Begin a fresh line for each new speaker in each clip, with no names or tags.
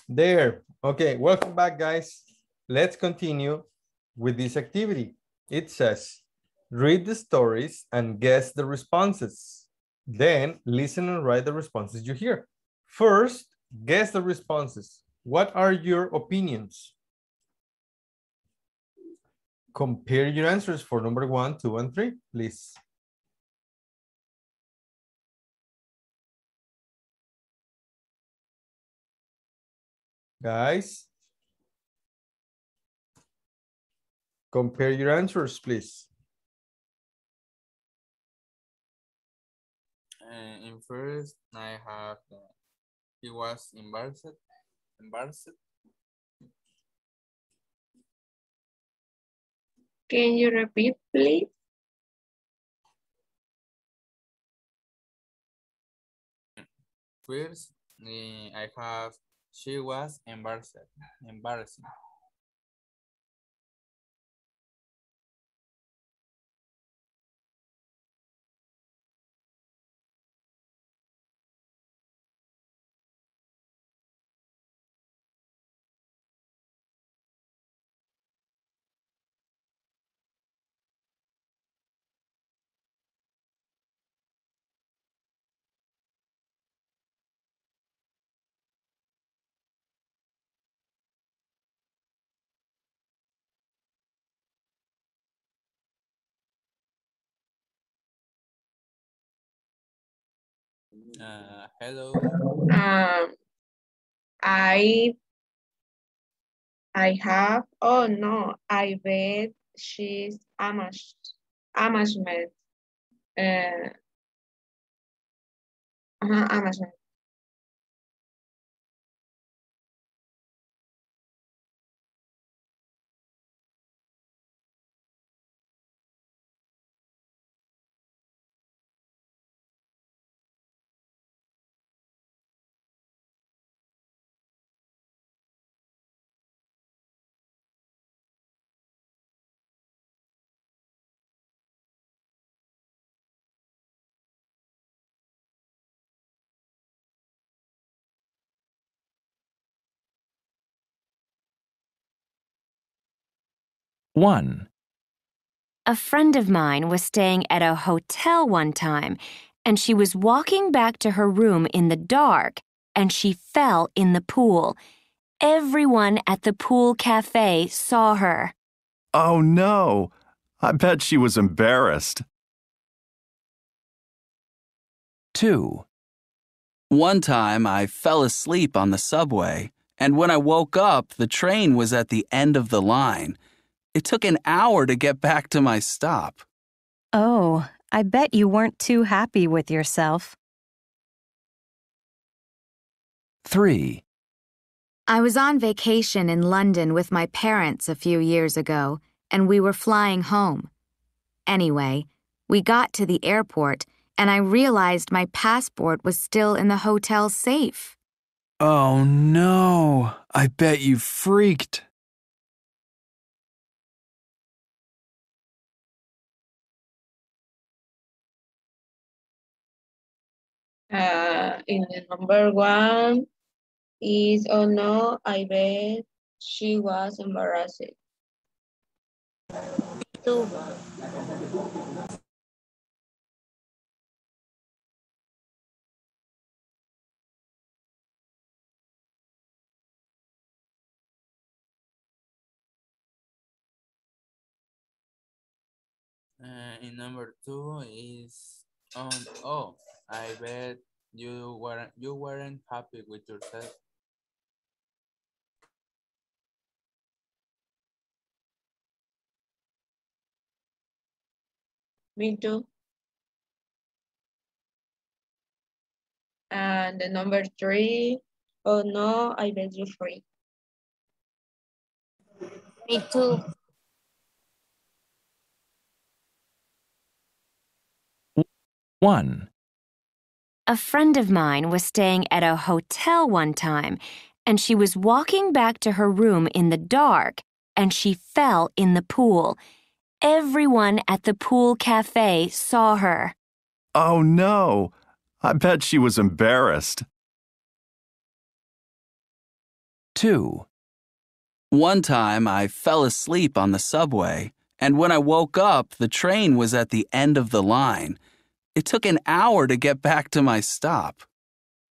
There. Okay, welcome back, guys. Let's continue with this activity. It says, read the stories and guess the responses. Then listen and write the responses you hear. First, guess the responses. What are your opinions? Compare your answers for number 1, 2, and 3, please. Guys, compare your answers, please.
In first, I have he was embarrassed.
Can you repeat, please?
First, I have she was embarrassing. Hello.
I have, oh no, I bet she's amusement. Amusement.
One. A friend of mine was staying at a hotel one time, and she was walking back to her room in the dark, and she fell in the pool. Everyone at the pool cafe saw her.
Oh no! I bet she was embarrassed.
2. One time I fell asleep on the subway, and when I woke up, the train was at the end of the line. It took an hour to get back to my stop.
Oh, I bet you weren't too happy with yourself.
3.
I was on vacation in London with my parents a few years ago, and we were flying home. Anyway, we got to the airport, and I realized my passport was still in the hotel safe.
Oh no! I bet you freaked.
In the number 1 is, oh no, I bet she was embarrassed.
2.
In number 2 is oh, I bet you weren't happy with yourself.
Me too. And the number 3, oh no, I bet you free.
Me too.
1. A friend of mine was staying at a hotel one time, and she was walking back to her room in the dark, and she fell in the pool. Everyone at the pool cafe saw her.
Oh no! I bet she was embarrassed. 2.
One time I fell asleep on the subway, and when I woke up, the train was at the end of the line. It took an hour to get back to my stop.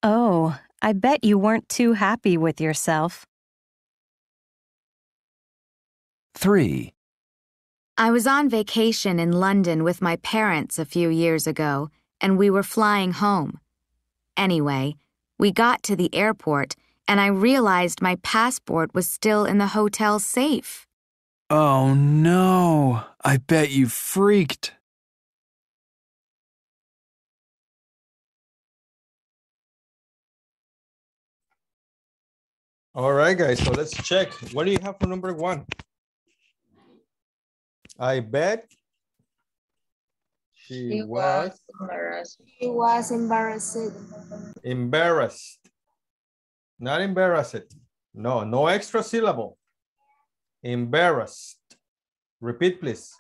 Oh, I bet you weren't too happy with yourself.
3.
I was on vacation in London with my parents a few years ago, and we were flying home. Anyway, we got to the airport, and I realized my passport was still in the hotel safe.
Oh no, I bet you freaked.
All right, guys, so let's check. What do you have for number 1? I bet she was
embarrassed.
She was embarrassed.
embarrassed. Not embarrassed. No, no extra syllable. Embarrassed. Repeat, please.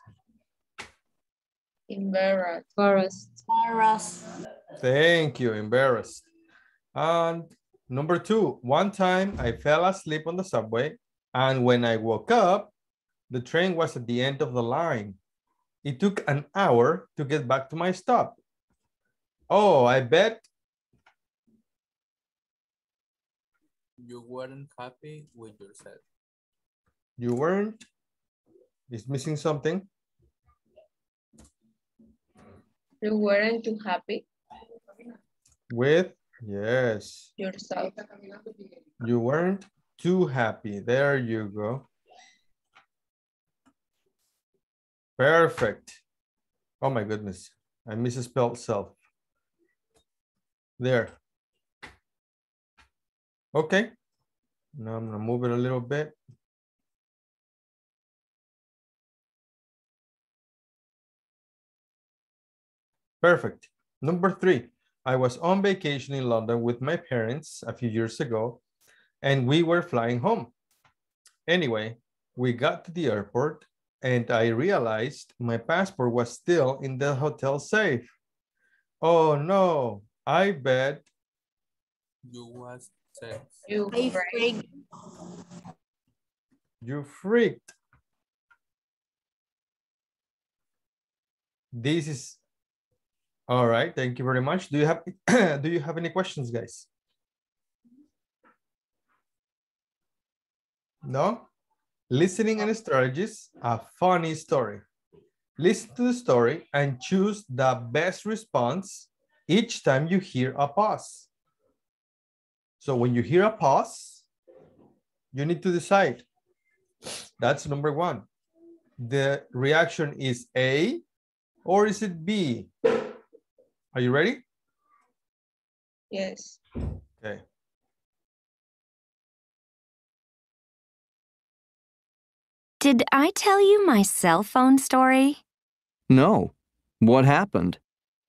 Embarrassed.
Embarrassed.
Thank you, embarrassed. And number 2, one time I fell asleep on the subway, and when I woke up, the train was at the end of the line. It took an hour to get back to my stop. Oh, I bet
You weren't happy with yourself.
you weren't. It's missing something.
You weren't too happy
With, yes.
yourself.
You weren't too happy. There you go. Perfect. Oh my goodness. I misspelled self. There. Okay. Now I'm gonna move it a little bit. Perfect. Number 3, I was on vacation in London with my parents a few years ago, and we were flying home. Anyway, we got to the airport, and I realized my passport was still in the hotel safe. Oh no, I bet
You was sad.
You
I
freak.
freaked.
you freaked. This is all right. Thank you very much. Do you have do you have any questions, guys? No? Listening and strategies, a funny story. Listen to the story and choose the best response each time you hear a pause. So when you hear a pause, you need to decide. That's number 1. The reaction is A or is it B? Are you ready?
Yes.
Okay.
Did I tell you my cell phone story?
No. What happened?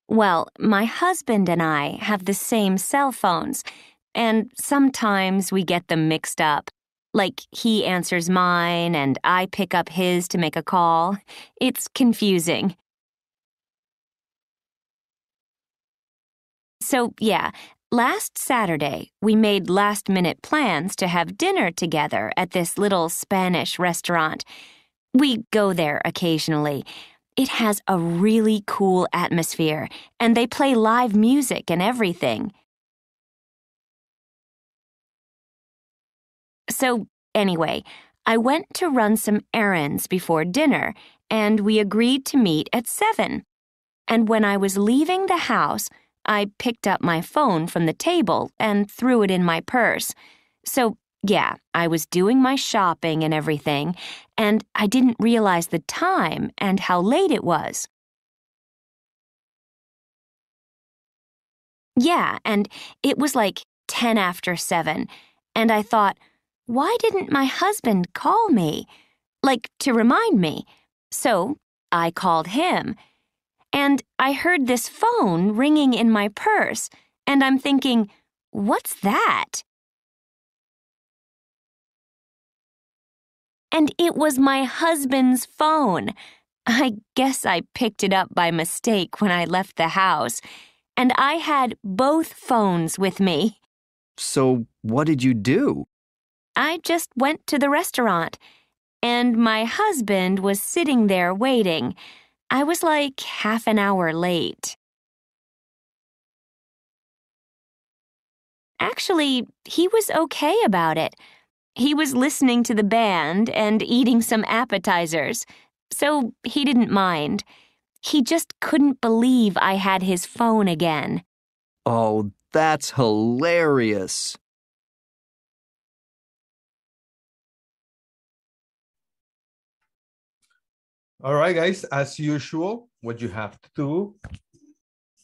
Well, my husband and I have the same cell phones, and sometimes we get them mixed up. Like he answers mine and I pick up his to make a call. It's confusing. So, yeah, last Saturday, we made last-minute plans to have dinner together at this little Spanish restaurant. We go there occasionally. It has a really cool atmosphere, and they play live music and everything. So, anyway, I went to run some errands before dinner, and we agreed to meet at 7. And when I was leaving the house, I picked up my phone from the table and threw it in my purse. So, yeah, I was doing my shopping and everything, and I didn't realize the time and how late it was. Yeah, and it was like 10 after 7, and I thought, why didn't my husband call me? Like, to remind me. So, I called him. And I heard this phone ringing in my purse, and I'm thinking, what's that? And it was my husband's phone. I guess I picked it up by mistake when I left the house, and I had both phones with me.
So, what did you do?
I just went to the restaurant, and my husband was sitting there waiting. I was like half an hour late. Actually, he was okay about it. He was listening to the band and eating some appetizers, so he didn't mind. He just couldn't believe I had his phone again.
Oh, that's hilarious.
All right, guys, as usual, what you have to do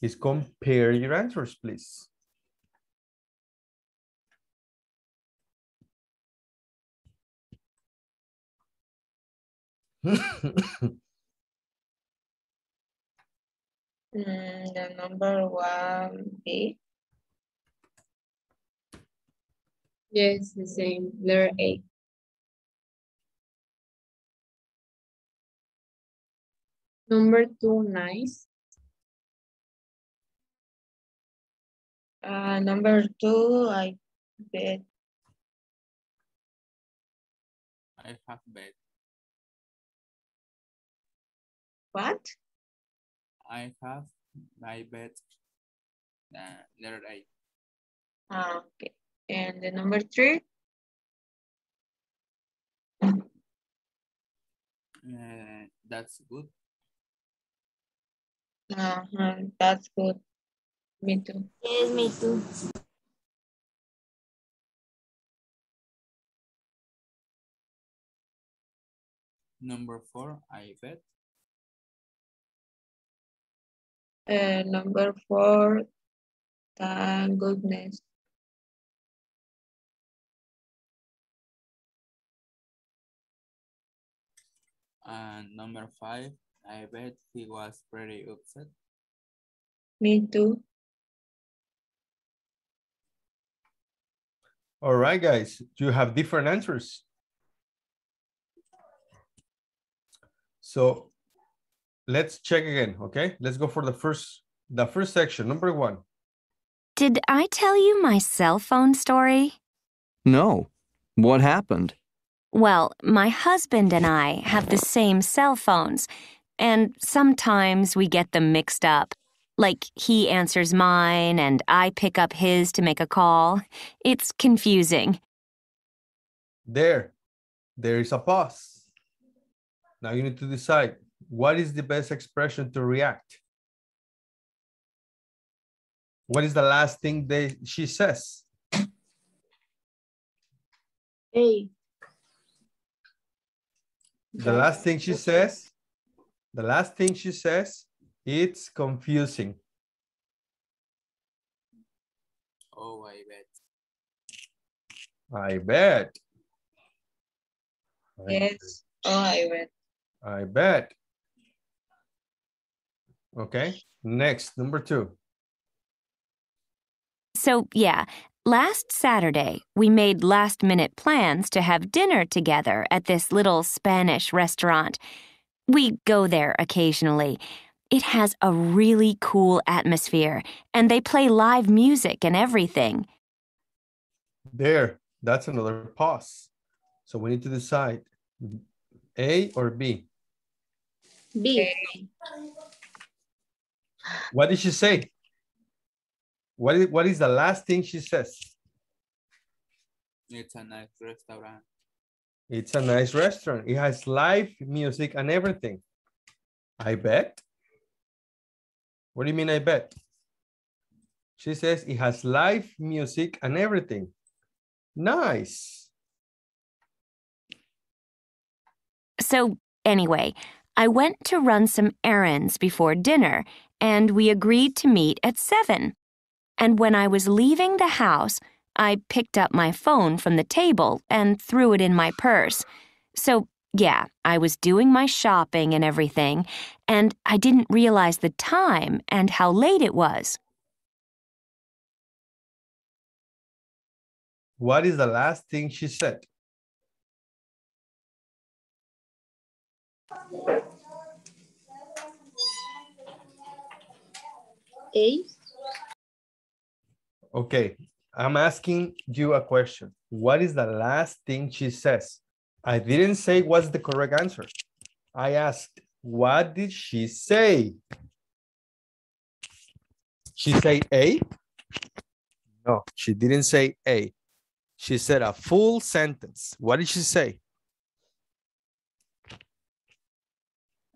is compare your answers, please.
The number 1B.
Yes, the same. Letter A. Number 2, nice.
Number 2, I bet.
I have bet.
What?
I bet. Letter A.
Okay. And the number 3?
That's good.
That's good. Me too.
Yes, me too.
Number 4, I bet.
Number 4, thank goodness.
And number 5, I bet he was pretty upset.
Me too.
All right, guys, you have different answers. So let's check again, okay? Let's go for the first section, number 1.
Did I tell you my cell phone story?
No. What happened?
Well, my husband and I have the same cell phones, and sometimes we get them mixed up. Like he answers mine and I pick up his to make a call. It's confusing.
There is a pause. Now you need to decide what is the best expression to react. What is the last thing she says?
A.
The last thing she says, it's confusing.
Oh, I bet.
I bet.
Yes. Oh, I bet.
I bet. Okay, next, number 2.
So, yeah, last Saturday, we made last-minute plans to have dinner together at this little Spanish restaurant. We go there occasionally. It has a really cool atmosphere, and they play live music and everything.
That's another pause. So we need to decide A or B.
B.
What did she say? What is the last thing she says?
It's a nice restaurant.
It's a nice restaurant. It has live music and everything. I bet. What do you mean I bet? She says it has live music and everything. Nice.
So, anyway, I went to run some errands before dinner, and we agreed to meet at 7. And when I was leaving the house, I picked up my phone from the table and threw it in my purse. So, yeah, I was doing my shopping and everything, and I didn't realize the time and how late it was.
What is the last thing she said?
A.
Okay, I'm asking you a question. What is the last thing she says? I didn't say what's the correct answer. I asked, what did she say? She say A? No, she didn't say A. She said a full sentence. What did she say?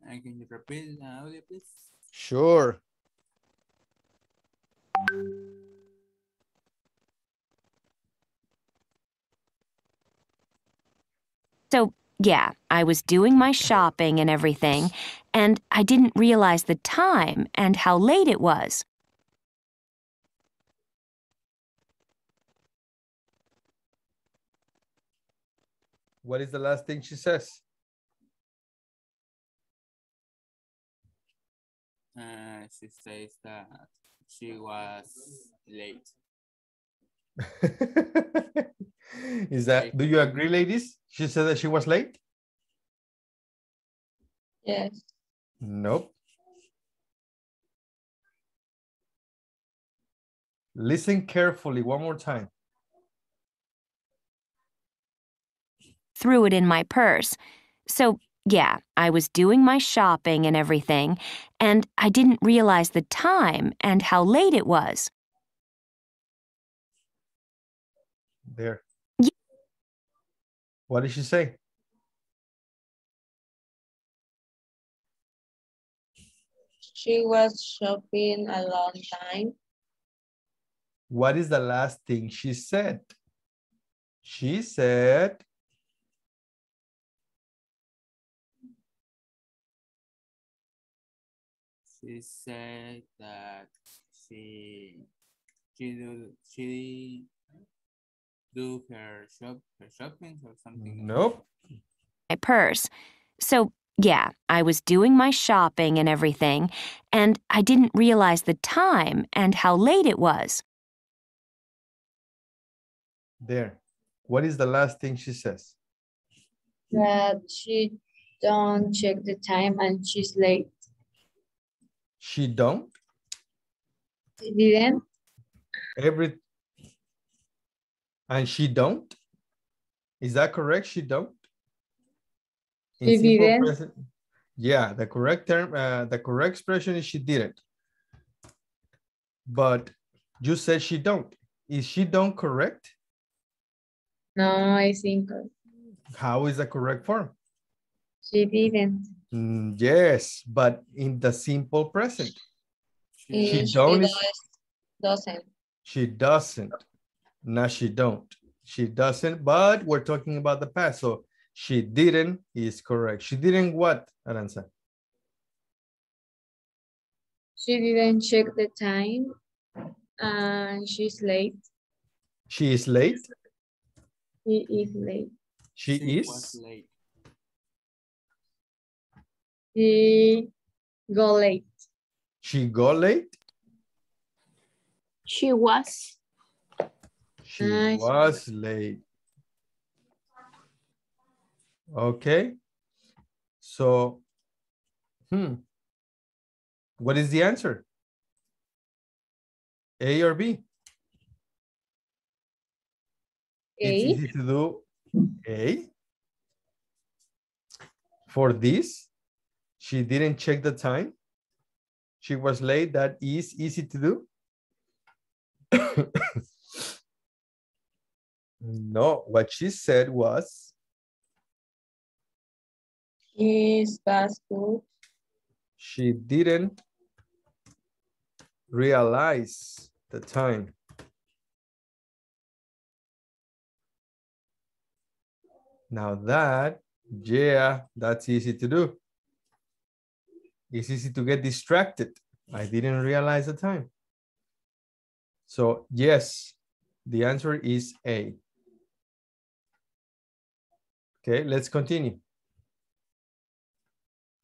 Can you repeat the audio, please?
Sure.
So, yeah, I was doing my shopping and everything, and I didn't realize the time and how late it was.
What is the last thing she says?
She says that she was late.
Is that, do you agree, ladies? She said that she was late?
Yes.
Nope. Listen carefully one more time.
Threw it in my purse. So, yeah, I was doing my shopping and everything, and I didn't realize the time and how late it was.
There.
Yeah.
What did she say?
She was shopping a long time.
What is the last thing she said? She said,
She said that she do her shopping or something.
Nope.
My purse. So, yeah, I was doing my shopping and everything, and I didn't realize the time and how late it was.
There. What is the last thing she says?
That she don't check the time and she's late.
She don't?
She didn't?
And she don't? Is that correct? She don't? In
She
simple
didn't?
present? Yeah, the correct term, the correct expression is she didn't. But you said she don't. Is she don't correct?
No, I think
How is the correct form?
she didn't.
Yes, but in the simple present. She
doesn't.
She doesn't. No, she don't. She doesn't, but we're talking about the past. So she didn't is correct. She didn't what, Aranza?
She didn't check the time and she's late.
She is late?
She is late.
She
was late.
She go late.
She got late?
She was.
She was late. Okay. So, what is the answer? A or B? It's
A.
easy to do A. For this, she didn't check the time. She was late. That is easy to do. No, what she said was
She's fast food.
she didn't realize the time. Now that, yeah, that's easy to do. It's easy to get distracted. I didn't realize the time. So yes, the answer is A. Okay, let's continue.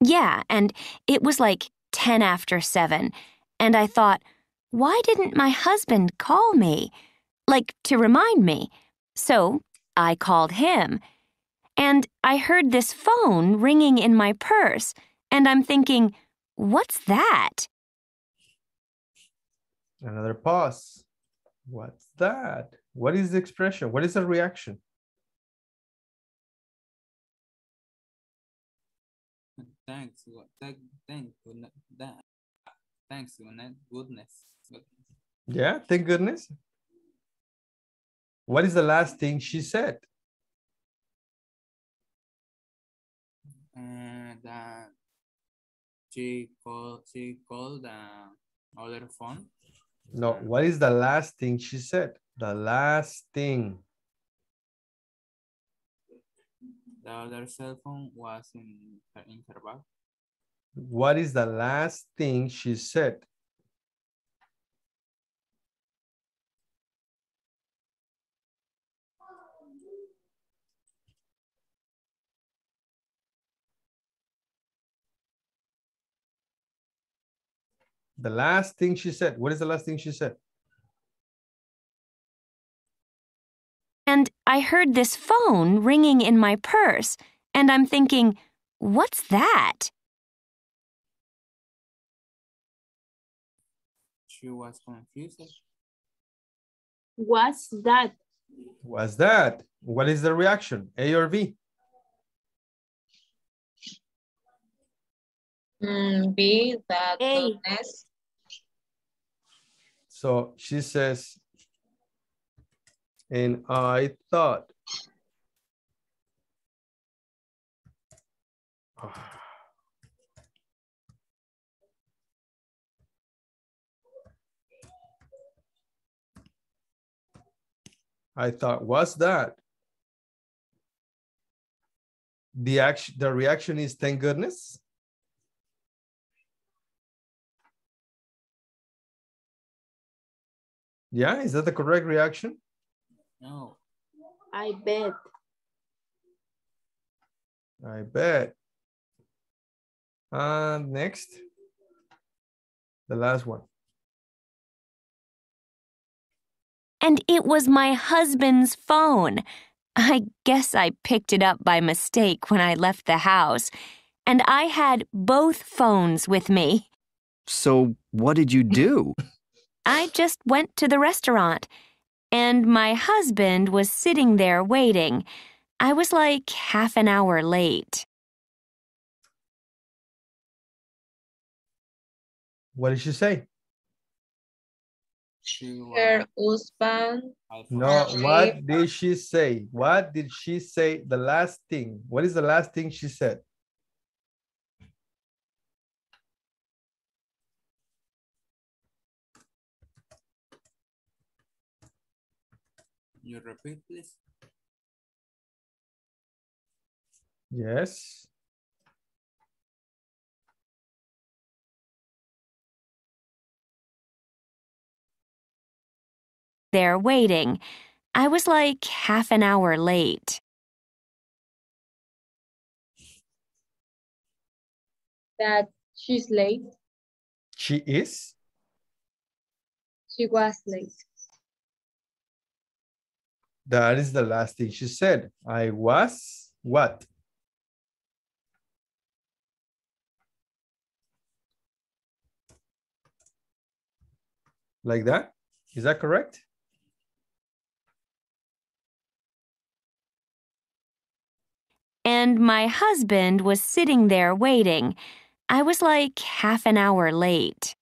Yeah, and it was like 10 after 7, and I thought, why didn't my husband call me? Like, to remind me. So I called him, and I heard this phone ringing in my purse, and I'm thinking, what's that?
Another pause. What's that? What is the expression? What is the reaction?
Thanks, goodness. Thanks, goodness.
Yeah, thank goodness. What is the last thing she said?
That she called the other phone.
No, what is the last thing she said? The last thing.
The other cell phone was in her bag.
What is the last thing she said? The last thing she said. What is the last thing she said?
And I heard this phone ringing in my purse, and I'm thinking, what's that?
She was confused.
What's that?
What's that? What is the reaction? A or B?
B, that
A.
goodness.
So she says, and I thought. I thought, what's that? The reaction is thank goodness. Yeah, is that the correct reaction?
No.
I bet.
I bet. Next, the last one.
And it was my husband's phone. I guess I picked it up by mistake when I left the house, and I had both phones with me.
So what did you do?
I just went to the restaurant, and my husband was sitting there waiting. I was like half an hour late.
What did she say?
Her husband.
No, what did she say? What did she say? The last thing. What is the last thing she said?
You repeat, please?
Yes.
There waiting. I was like half an hour late.
That she's late.
She is?
She was late.
That is the last thing she said. I was what? Like that? Is that correct?
And my husband was sitting there waiting. I was like half an hour late.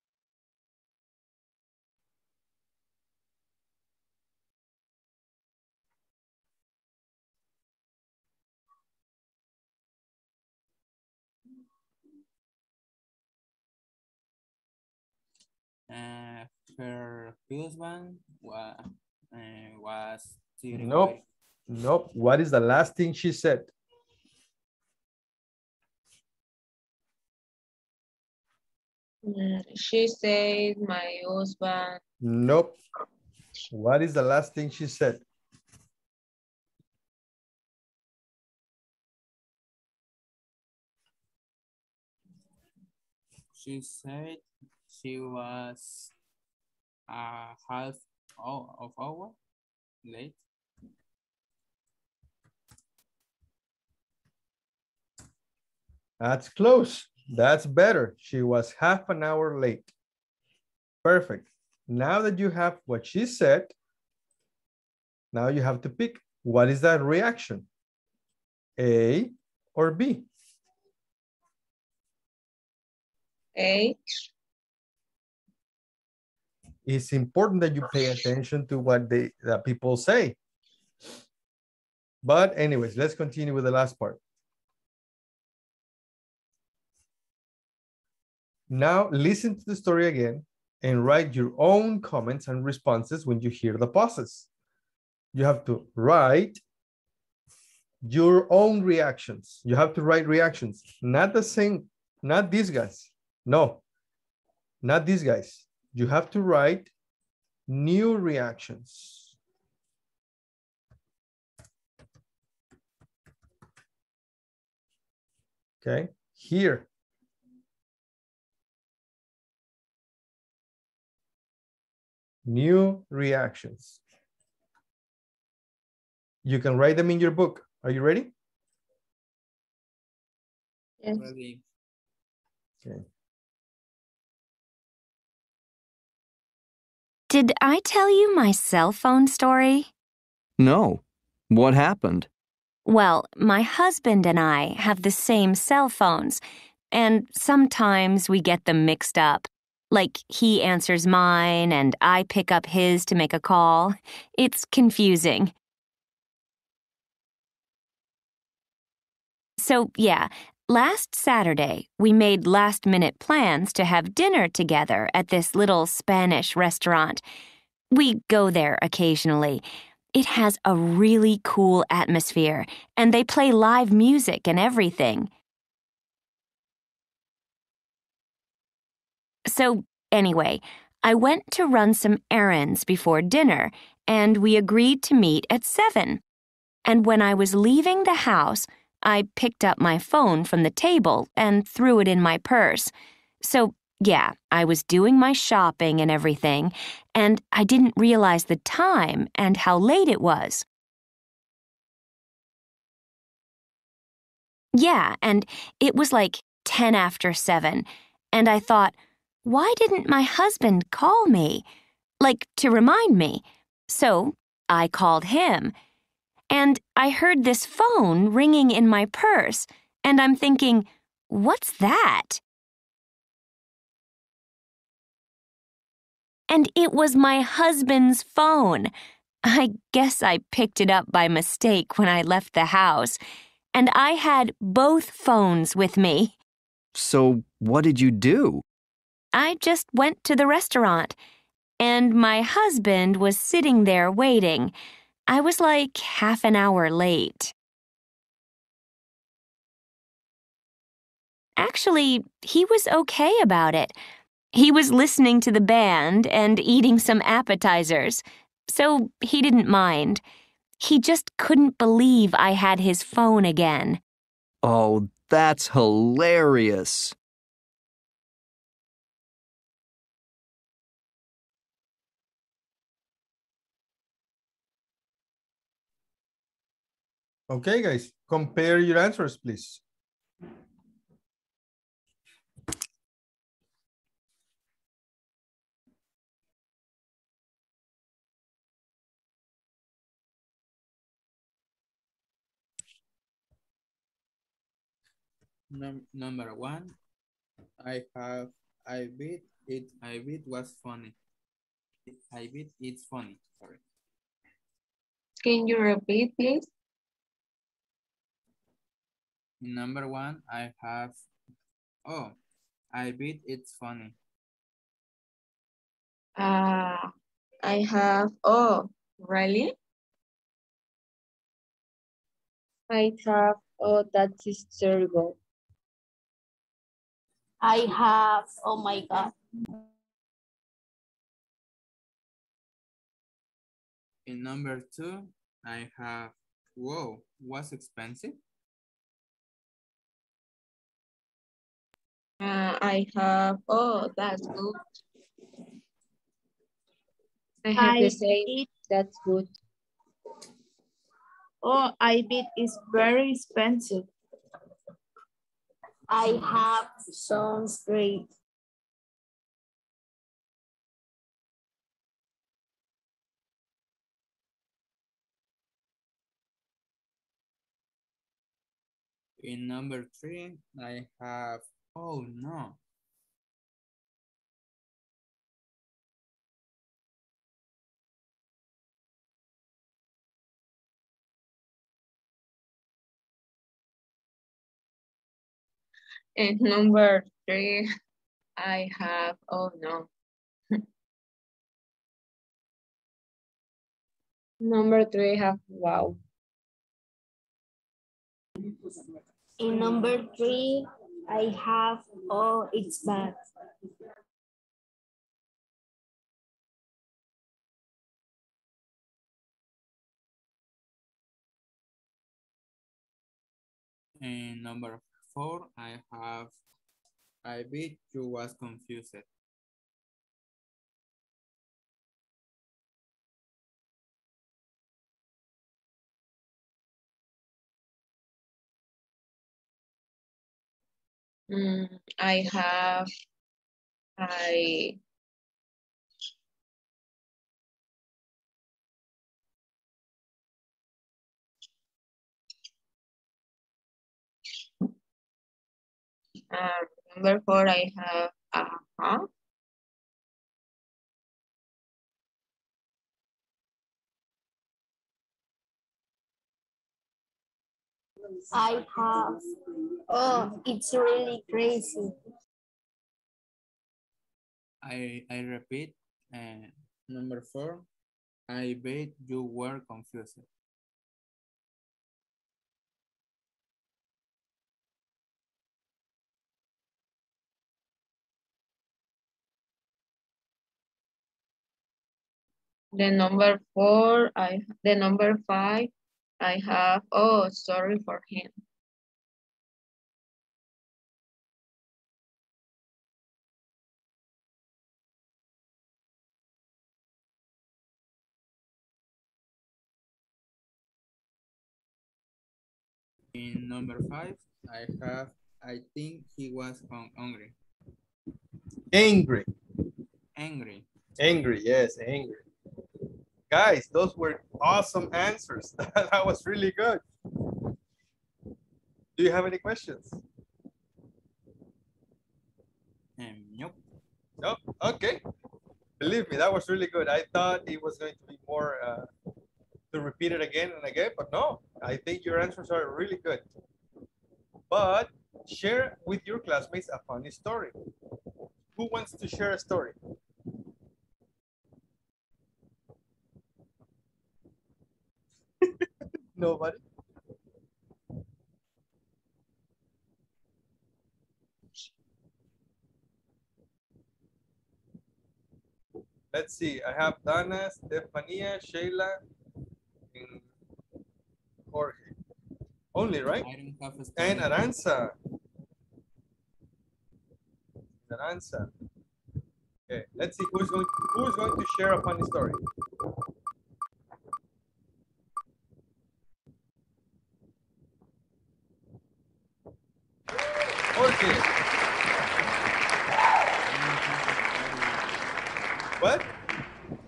Her husband was sitting
Nope.
waiting.
Nope. What is the last thing she said?
She said my husband.
Nope. What is the last thing she said?
She said she was a half of hour late.
That's close. That's better. She was half an hour late. Perfect. Now that you have what she said, Now you have to pick. What is that reaction? A or B?
A.
It's important that you pay attention to what that people say. But anyways, let's continue with the last part. Now listen to the story again and write your own comments and responses when you hear the pauses. You have to write your own reactions. You have to write reactions, not the same, not these guys. No, not these guys. You have to write new reactions. Okay, here. New reactions. You can write them in your book. Are you ready?
Yes.
Ready.
Okay.
Did I tell you my cell phone story?
No. What happened?
Well, my husband and I have the same cell phones, and sometimes we get them mixed up. Like he answers mine and I pick up his to make a call. It's confusing. So, yeah, last Saturday, we made last-minute plans to have dinner together at this little Spanish restaurant. We go there occasionally. It has a really cool atmosphere, and they play live music and everything. So, anyway, I went to run some errands before dinner, and we agreed to meet at 7. And when I was leaving the house, I picked up my phone from the table and threw it in my purse. So, yeah, I was doing my shopping and everything, and I didn't realize the time and how late it was. Yeah, and it was like 10 after 7, and I thought, why didn't my husband call me? Like, to remind me. So, I called him. And I heard this phone ringing in my purse, and I'm thinking, what's that? And it was my husband's phone. I guess I picked it up by mistake when I left the house, and I had both phones with me.
So, what did you do?
I just went to the restaurant, and my husband was sitting there waiting. I was like half an hour late. Actually, he was okay about it. He was listening to the band and eating some appetizers, so he didn't mind. He just couldn't believe I had his phone again.
Oh, that's hilarious.
Okay, guys, compare your answers, please.
Number 1, I bet was funny. I bet it's funny. Sorry.
Can you repeat, please?
Number 1, oh, I bet it's funny.
I have, oh, really? I have, oh, that is terrible.
I have, oh my God.
In number 2, I have, whoa, was expensive?
I have, oh, that's good. I have the same, that's good.
Oh, I bet it's very expensive. I have, sounds great.
In number 3, I have, oh no.
In number 3, I have, oh no. Number 3, I have, wow.
In number 3, I have, oh, it's bad.
In number 4, I have, I bet you was confused.
I have, I, number 4, I have, uh-huh.
I have, oh, it's really crazy.
I repeat, number 4, I bet you were confused.
The number 5, I have, oh, sorry for him.
In number 5, I have, I think he was hungry.
Angry.
Angry.
Angry, yes, angry. Guys, those were awesome answers. That was really good. Do you have any questions?
Nope.
Nope. Okay. Believe me, that was really good. I thought it was going to be more to repeat it again and again, but no, I think your answers are really good. But share with your classmates a funny story. Who wants to share a story? Nobody? Let's see. I have Dana, Stefania, Sheila, and Jorge. Only, right?
I don't have a story.
And Aranza. Aranza. Okay, let's see who's going to share a funny story. Jorge. What?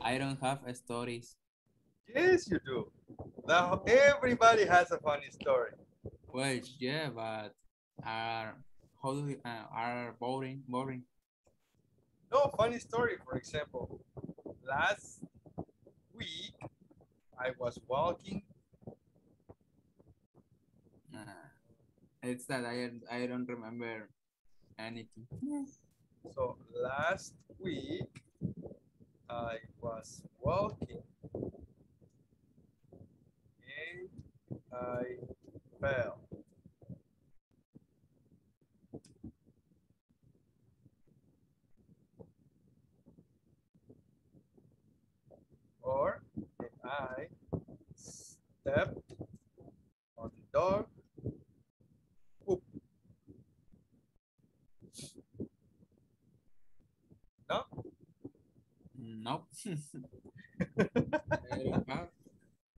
I don't have stories.
Yes, you do. Now everybody has a funny story.
Well, yeah, but are how do we, are boring?
No, funny story. For example, last week I was walking.
It's that I don't remember anything.
So last week I was walking and I fell. Or I stepped on the dog. Poop. No?
Nope. I don't have.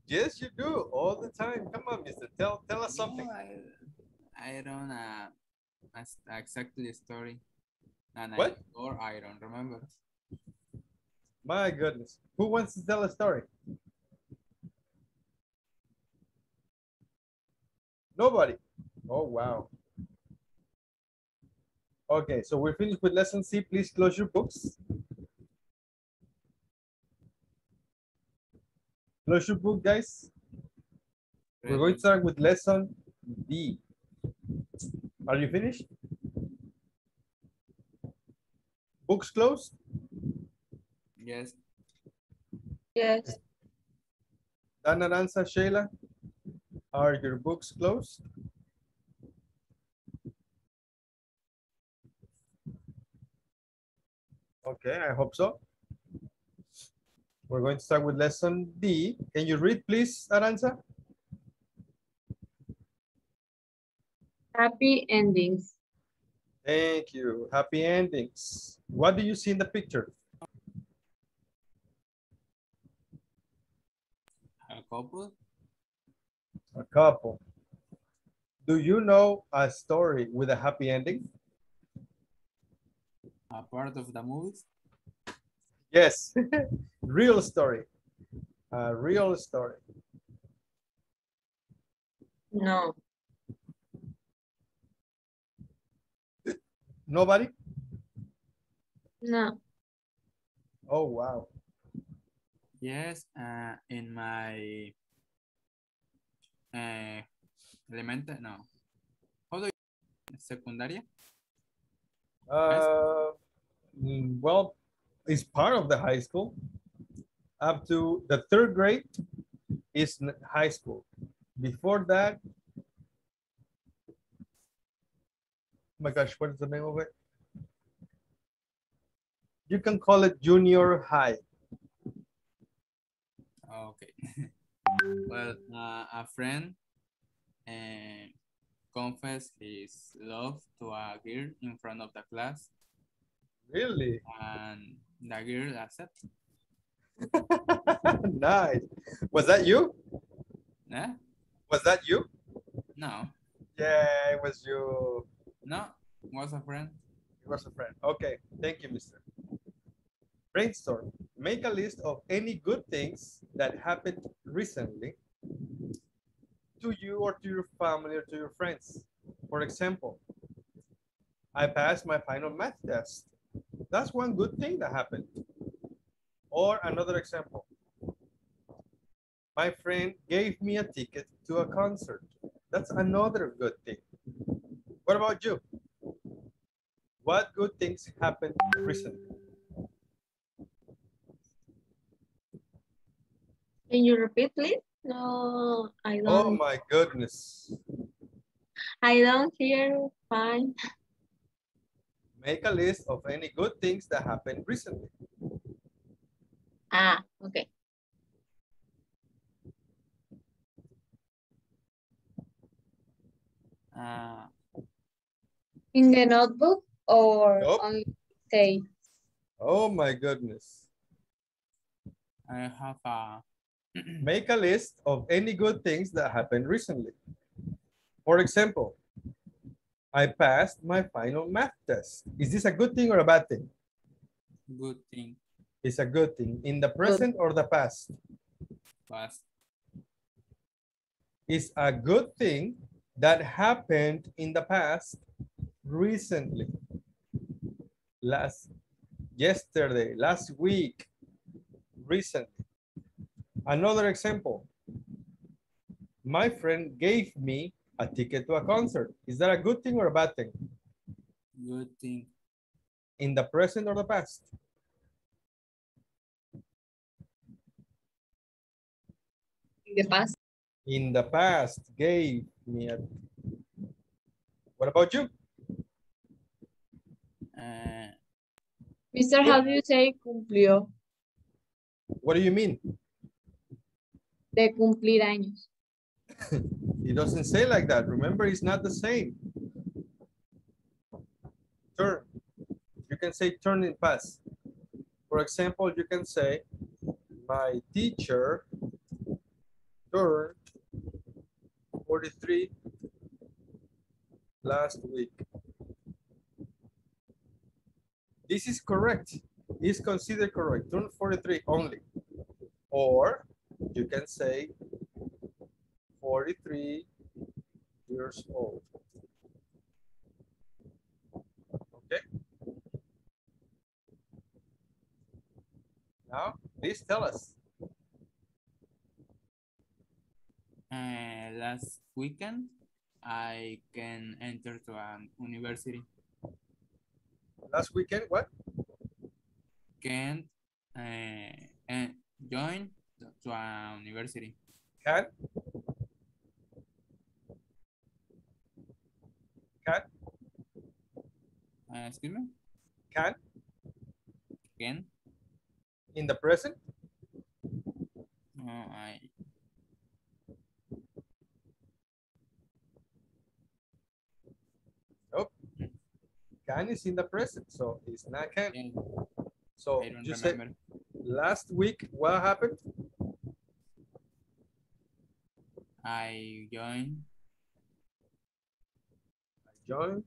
Yes, you do all the time. Come on, mister. Tell us something.
No, I don't exactly the story. And
What?
I don't remember.
My goodness. Who wants to tell a story? Nobody. Oh, wow. Okay, so we're finished with lesson C. Please close your books. Close your book, guys. We're going to start with lesson D. Are you finished? Books closed?
Yes.
Yes.
Dan Aranza, Sheila, are your books closed? Okay, I hope so. We're going to start with lesson D. Can you read, please, Aranza?
Happy endings.
Thank you. Happy endings. What do you see in the picture?
A couple.
A couple. Do you know a story with a happy ending?
A part of the movies.
Yes. Real story. A real story.
No.
Nobody?
No.
Oh, wow.
Yes. In my elementary. No. How do you secundaria?
Well, it's part of the high school. Up to the third grade is high school. Before that, oh my gosh, what is the name of it? You can call it junior high.
Okay. Well, a friend confessed his love to a girl in front of the class.
Really?
And the girl accepted.
Nice. Was that you?
Yeah?
Was that you?
No.
Yeah, it was you.
No. Was a friend.
It was a friend. Okay. Thank you, mister. Brainstorm. Make a list of any good things that happened recently to you or to your family or to your friends. For example, I passed my final math test. That's one good thing that happened. Or another example, my friend gave me a ticket to a concert. That's another good thing. What about you? What good things happened recently?
Can you repeat, please? No, I
Oh
don't.
my goodness.
I don't hear fine.
Make a list of any good things that happened recently.
Ah, okay. In the notebook or
Nope.
on tape?
Oh my goodness.
I have a
Make a list of any good things that happened recently. For example, I passed my final math test. Is this a good thing or a bad thing?
good thing.
It's a good thing. In the present or the past?
Past.
It's a good thing that happened in the past recently. Yesterday, last week, recently. Another example. My friend gave me a ticket to a concert. Is that a good thing or a bad thing?
Good thing.
In the present or the past?
In the past.
In the past, gave me a... What about you?
Mister, how do you say cumplió?
What do you mean?
De cumplir años.
It doesn't say like that. Remember, it's not the same. Turn. You can say turn in past. For example, you can say, my teacher turned 43 last week. This is correct. Is considered correct. Turn 43 only. Or you can say 43 years old. Now, please tell us.
Last weekend, I can enter to an university.
Last weekend, what?
Can and join to a university.
Can? Can?
Excuse me?
Can?
Can?
In the present?
No, I
Nope. Can is in the present, so it's not can.
can.
So
I don't
you
remember.
said last week, what happened?
I joined
Joined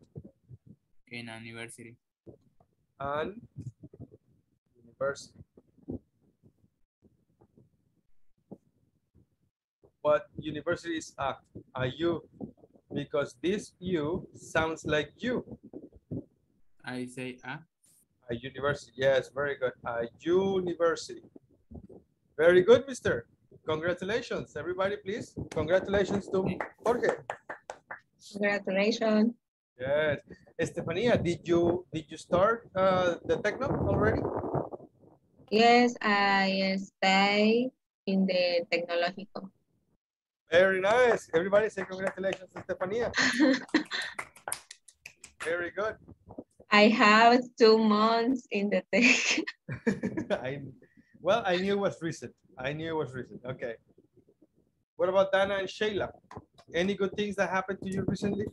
in a university.
an university. What university is a U? Because this U sounds like you.
I say
A university, yes, very good. A university. Very good, mister. Congratulations, everybody, please. Congratulations to Jorge.
Congratulations.
Yes. Estefania, did you start the techno already?
Yes, I stay in the Tecnológico.
Very nice. Everybody say congratulations to Estefania. Very good.
I have 2 months in the tech.
Well, I knew it was recent. I knew it was recent. Okay. What about Dana and Shayla? Any good things that happened to you recently?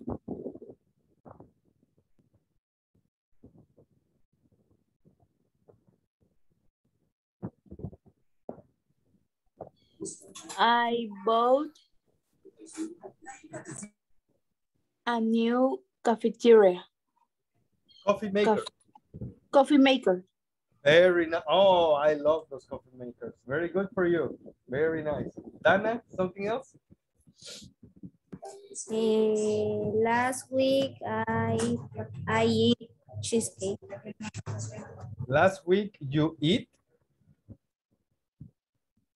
I bought a new cafeteria.
Coffee maker.
Coffee maker.
Very nice. Oh, I love those coffee makers. Very good for you. Very nice. Dana, something else?
Last week I eat cheesecake.
Last week you eat?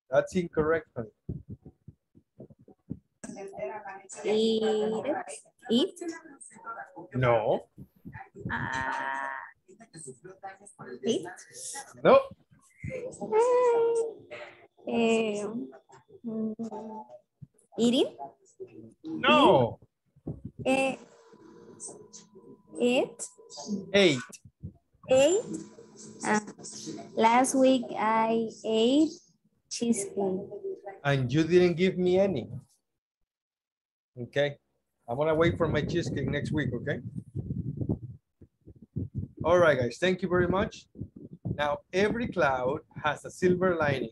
That's incorrect, honey.
Eat?
No.
Eat?
No.
Eating?
No.
Eat?
Eight.
Last week I ate cheesecake.
And you didn't give me any. Okay. I'm gonna wait for my cheesecake next week, okay? All right, guys, thank you very much. Now, every cloud has a silver lining.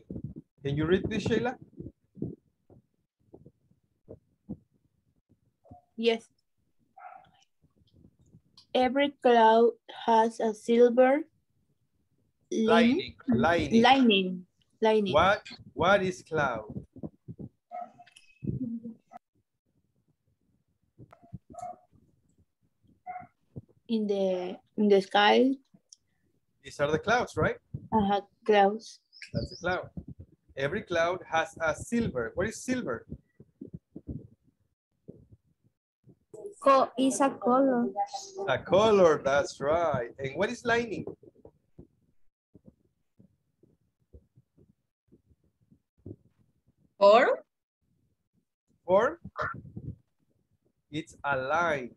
Can you read this, Sheila?
Yes. Every cloud has a silver
lining. What is cloud?
In the sky.
These are the clouds, right?
Clouds.
That's a cloud. Every cloud has a silver. What is silver?
Is a color.
A color, that's right. And what is lining? Form? It's a line.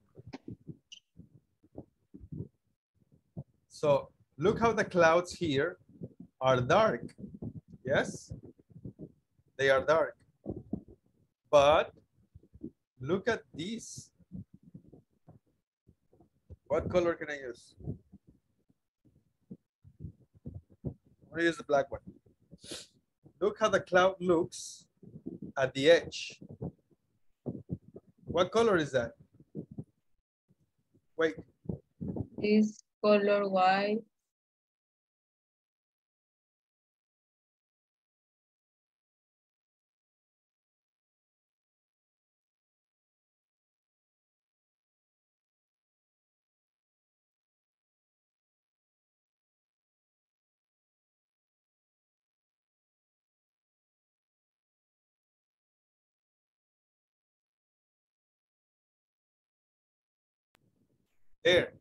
So look how the clouds here are dark. Yes? They are dark. But look at these. What color can I use? I'm gonna use the black one. Look how the cloud looks at the edge. What color is that? Wait.
Is color white.
There.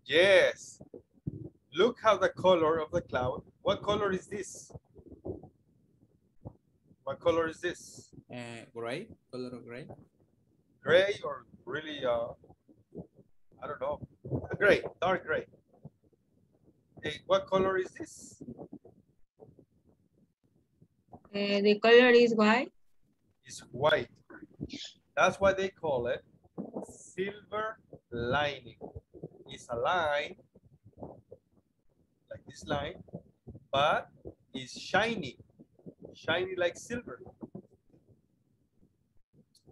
Yes. Look how the color of the cloud. What color is this? What color is this?
Gray, color of gray.
Gray or really, I don't know. Gray, dark gray. Hey, what color is this?
The color is white.
It's white. That's why they call it silver lining. It's a line, like this line, but it's shiny. Shiny like silver.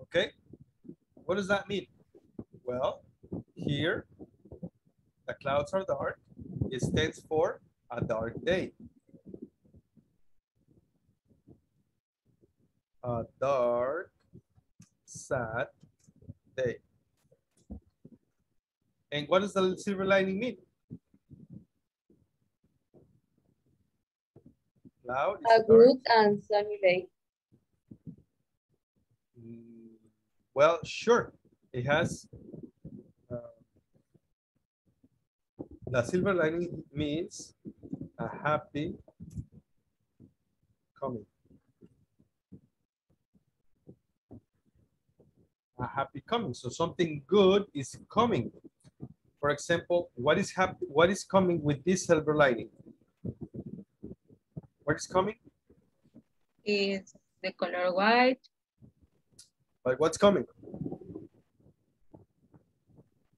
Okay? What does that mean? Well, here, the clouds are dark. It stands for a dark day. A dark, sad day. And what does the silver lining mean? Cloud is
A good and sunny day.
Well, sure. It has the silver lining means a happy coming. A happy coming. So something good is coming. For example, what is happy? What is coming with this silver lining? What is coming?
Is the color white.
But what's coming?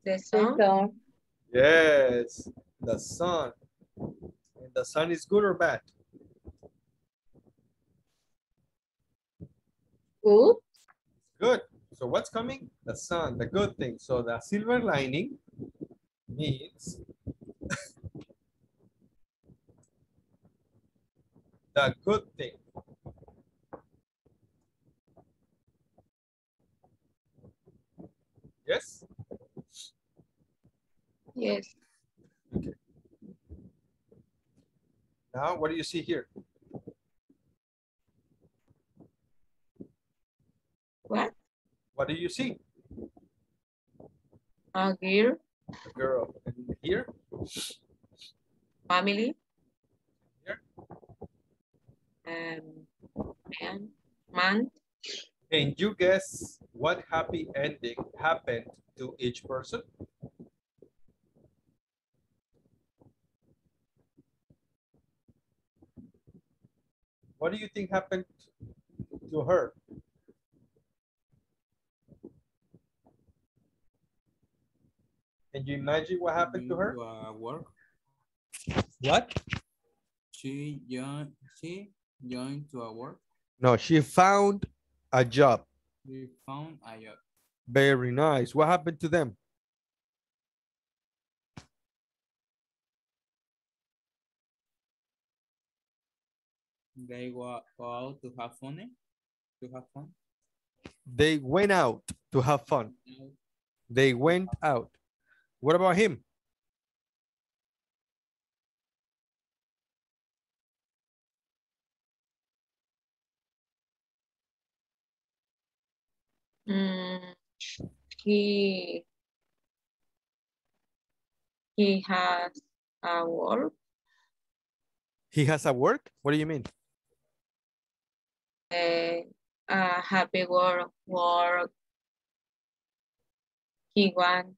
The sun.
Yes, the sun. And the sun is good or bad?
Good.
Good. So what's coming? The sun, the good thing. So the silver lining means the good thing. Yes?
Yes.
Okay. Now, what do you see here?
What?
What do you see?
A girl.
A girl. And here?
Family.
Here?
Man.
Can you guess what happy ending happened to each person? What do you think happened to her? Can you imagine what happened to her?
Work.
What?
She joined to a work.
No, she found a job.
We found a job.
Very nice. What happened to them?
They go out to have fun.
They went out to have fun. They went out. What about him?
He has a work.
He has a work? What do you mean?
A happy work. He wants.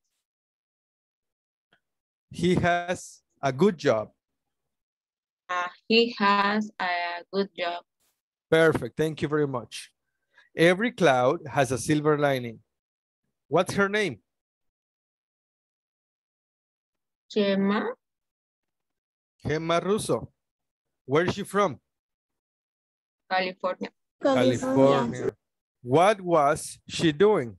He has a good job.
He has a good job.
Perfect. Thank you very much. Every cloud has a silver lining. What's her name?
Gemma.
Gemma Russo. Where is she from?
California.
California. What was she doing?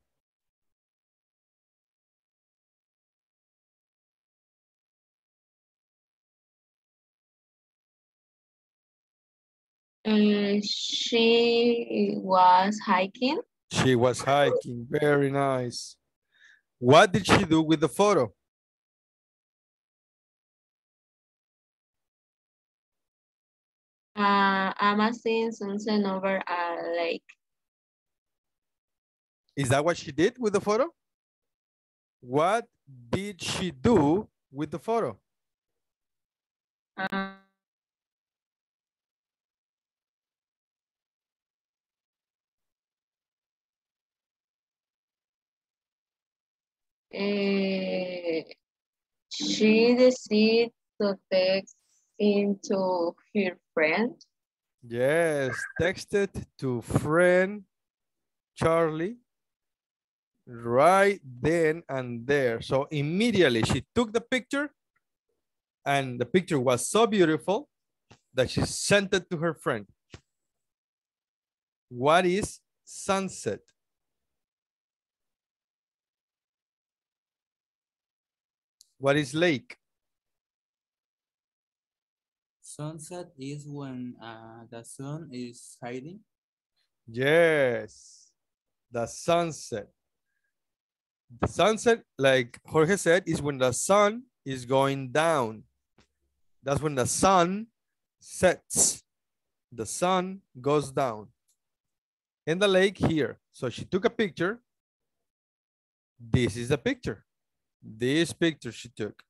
She was hiking.
She was hiking. Very nice. What did she do with the photo?
I'm seeing sunset over a lake.
Is that what she did with the photo? What did she do with the photo?
She decided to text into her friend.
Yes, texted to friend Charlie right then and there. So immediately she took the picture and the picture was so beautiful that she sent it to her friend. What is sunset? What is lake?
Sunset is when the sun is hiding.
Yes, the sunset. The sunset, like Jorge said, is when the sun is going down. That's when the sun sets. The sun goes down. In the lake here. So she took a picture. This is the picture. This picture she took.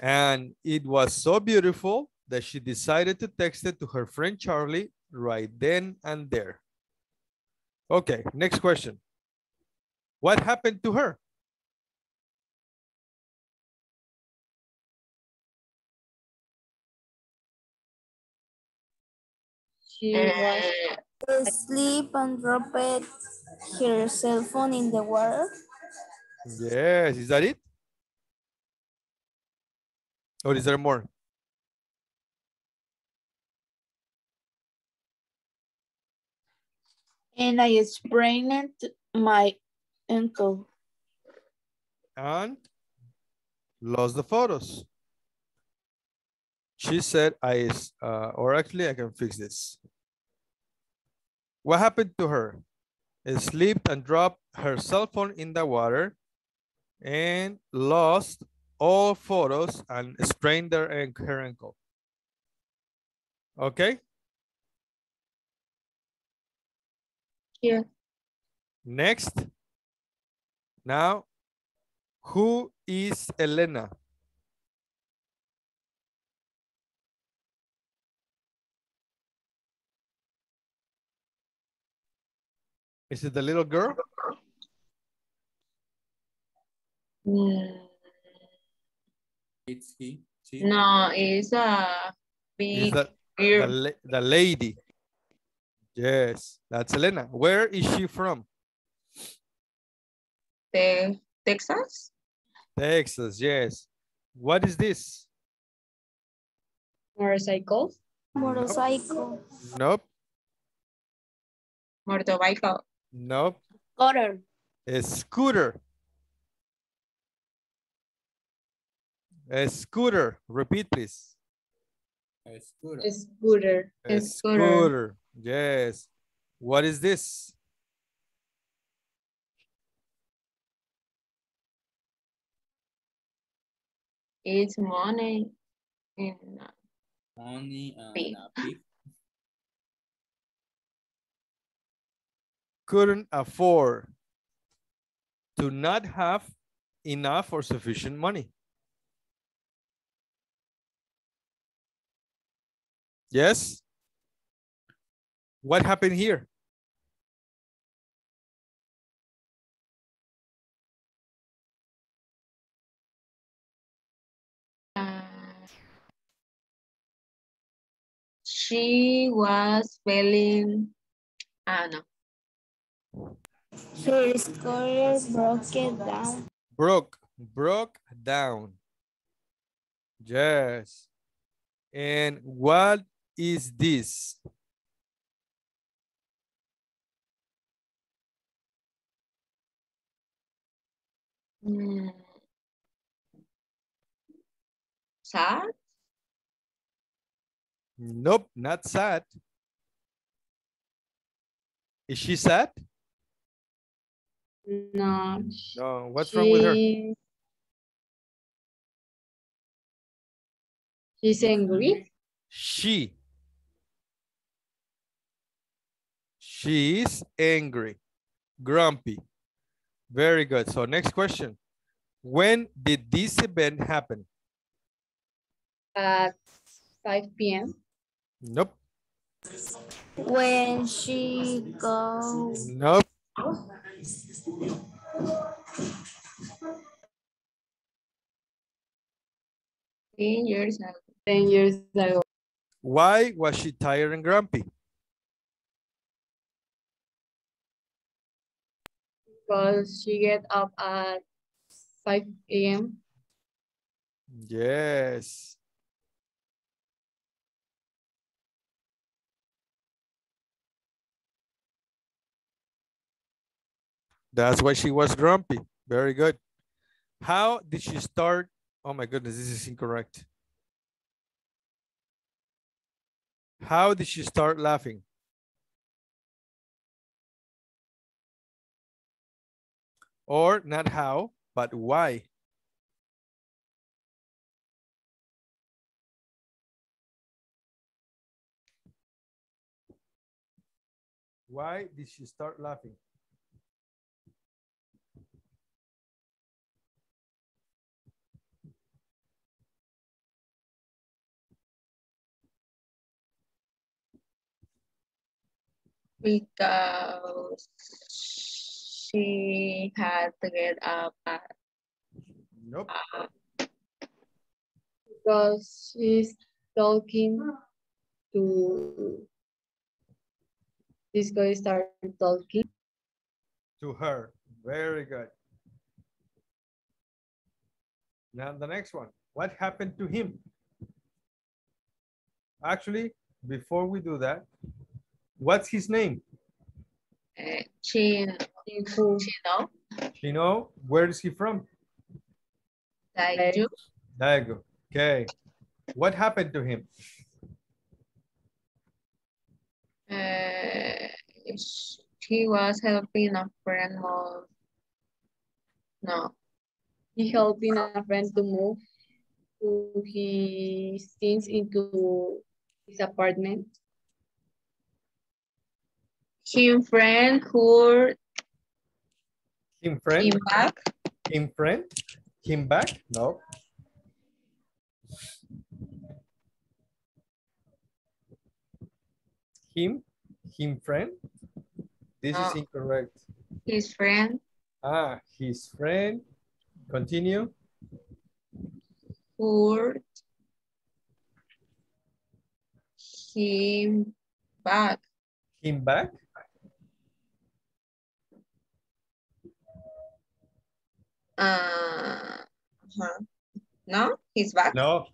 And it was so beautiful that she decided to text it to her friend Charlie right then and there. Okay, next question. What happened to her?
She was
Asleep and dropped her cell phone in the water.
Yes, is that it? Or is there more?
And I sprained my ankle.
And lost the photos. She said, or actually I can fix this. What happened to her? Slipped and dropped her cell phone in the water and lost all photos and sprained her ankle. Okay?
Yeah.
Next. Now, who is Elena? Is it the little girl?
It's he. She.
No, it's a
Is
big
that
girl.
the lady? Yes, that's Elena. Where is she from?
Texas?
Texas, yes. What is this?
Motorcycle?
Motorcycle.
Nope.
Motorbike.
Nope.
Scooter.
A scooter. A scooter. Repeat, please.
A scooter.
A scooter.
A scooter. Yes. What is this?
It's money in
Money and
pig.
a pig.
Couldn't afford to not have enough or sufficient money. Yes? What happened here?
She was feeling, no.
Her scooter broke it down.
Broke down. Yes. And what is this?
Sad?
Nope, not sad. Is she sad?
No.
No, what's wrong with her?
She's angry?
She is angry, grumpy. Very good. So next question. When did this event happen?
At 5 p.m.
Nope.
When she goes.
Nope.
10 years ago. 10 years ago.
Why was she tired and grumpy?
Because she get up at 5 a.m.
Yes. That's why she was grumpy. Very good. How did she start? Oh my goodness, this is incorrect. How did she start laughing? Or not how, but why? Why did she start laughing?
Because she had to get up at.
Nope.
Because she's talking to this guy started talking.
To her. Very good. Now the next one. What happened to him? Actually, before we do that, what's his name?
Chino.
Chino. Where is he from?
Daiju.
Daegu. Okay. What happened to him?
He was helping a friend move. No. He helping a friend to move to his things into his apartment. Him friend who
Him friend?
him back.
Him friend? Him back? No. Him friend? This is incorrect.
His friend.
Ah, his friend. Continue.
Hurt him back.
Him back?
No, he's back.
No,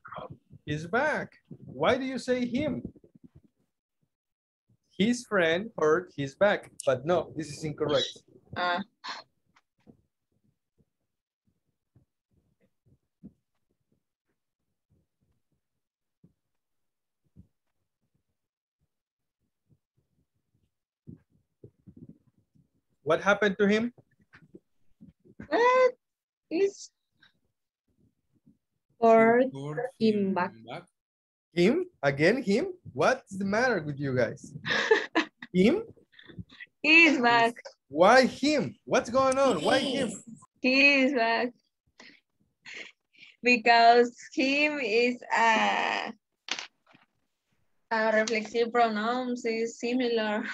he's back. Why do you say him? His friend hurt his back, but no, this is incorrect. What happened to him?
He's hurt him back.
Him? Again, him? What's the matter with you guys? Him?
He's back.
Why him? What's going on? Why him?
He's back. Because him is a reflexive pronouns is similar.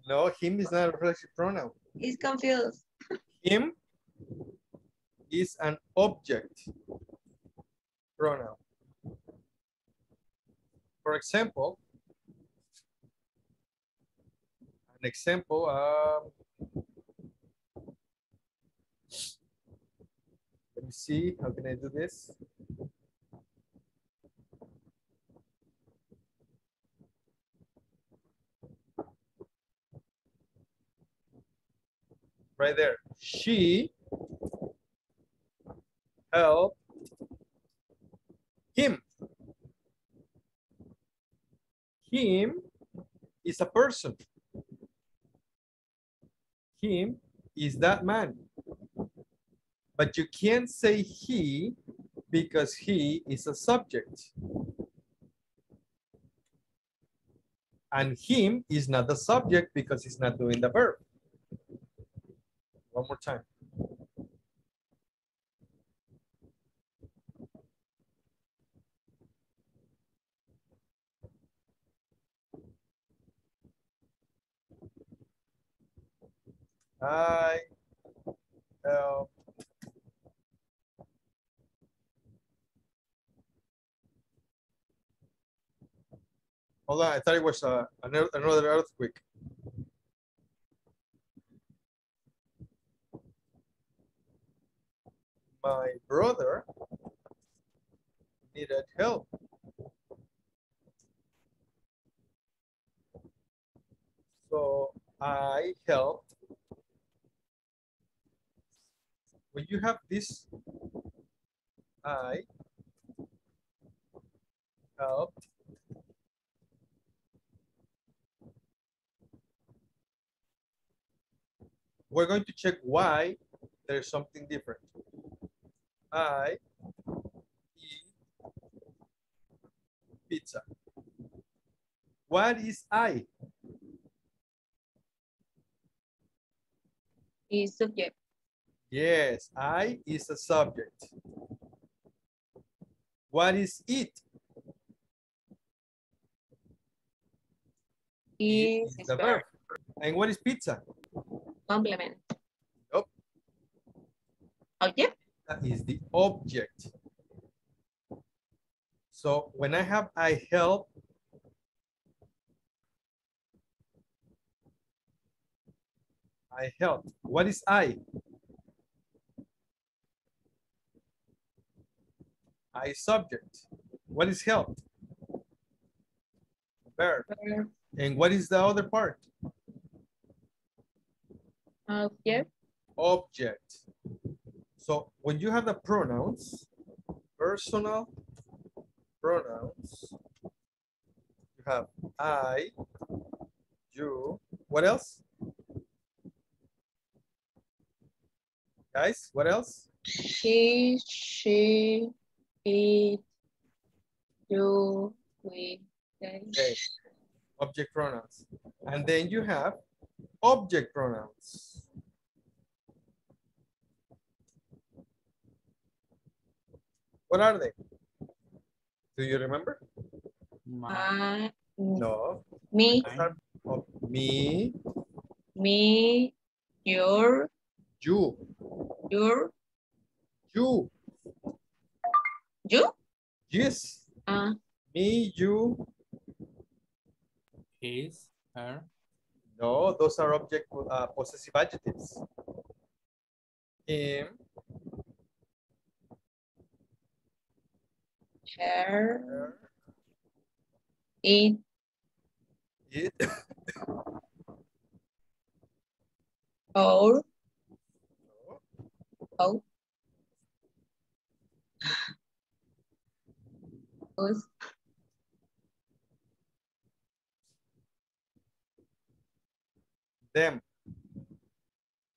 No, him is not a reflexive pronoun.
He's confused.
Him is an object pronoun. For example, let me see, how can I do this? Right there. She helped him. Him is a person. Him is that man. But you can't say he because he is a subject. And him is not the subject because he's not doing the verb. One more time. I help. Hold on, I thought it was another earthquake. My brother needed help. So I helped. When you have this, I helped. We're going to check why there's something different. I eat pizza. What is I?
Is subject.
Yes, I is a subject. What is it?
Is
The verb. And what is pizza?
complement.
Oh.
Object?
That is the object. So when I have I help, I help. What is I? I subject. What is helped? Verb. And what is the other part?
Object.
Object. So when you have the pronouns, personal pronouns, you have I, you, what else? Guys, what else?
He, she, it, you, we, they.
Okay. Object pronouns. And then you have object pronouns. What are they? Do you remember? No.
Me.
Me.
Me, your,
You.
your,
You.
you?
Yes. Me, you.
His, her.
No, those are object possessive adjectives. Him.
Her. It.
It.
Or. Oh. Us.
Them.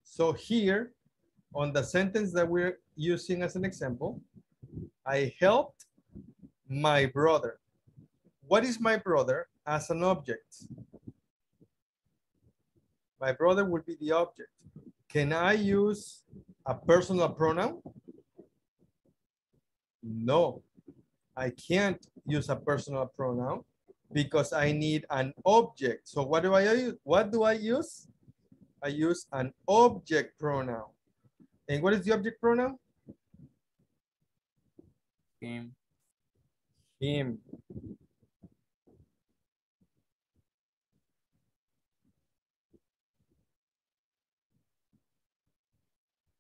So here, on the sentence that we're using as an example, I helped my brother. What is my brother as an object? My brother would be the object. Can I use a personal pronoun? No, I can't use a personal pronoun because I need an object. So what do I use? What do I use? I use an object pronoun. And what is the object pronoun?
Him.
Him.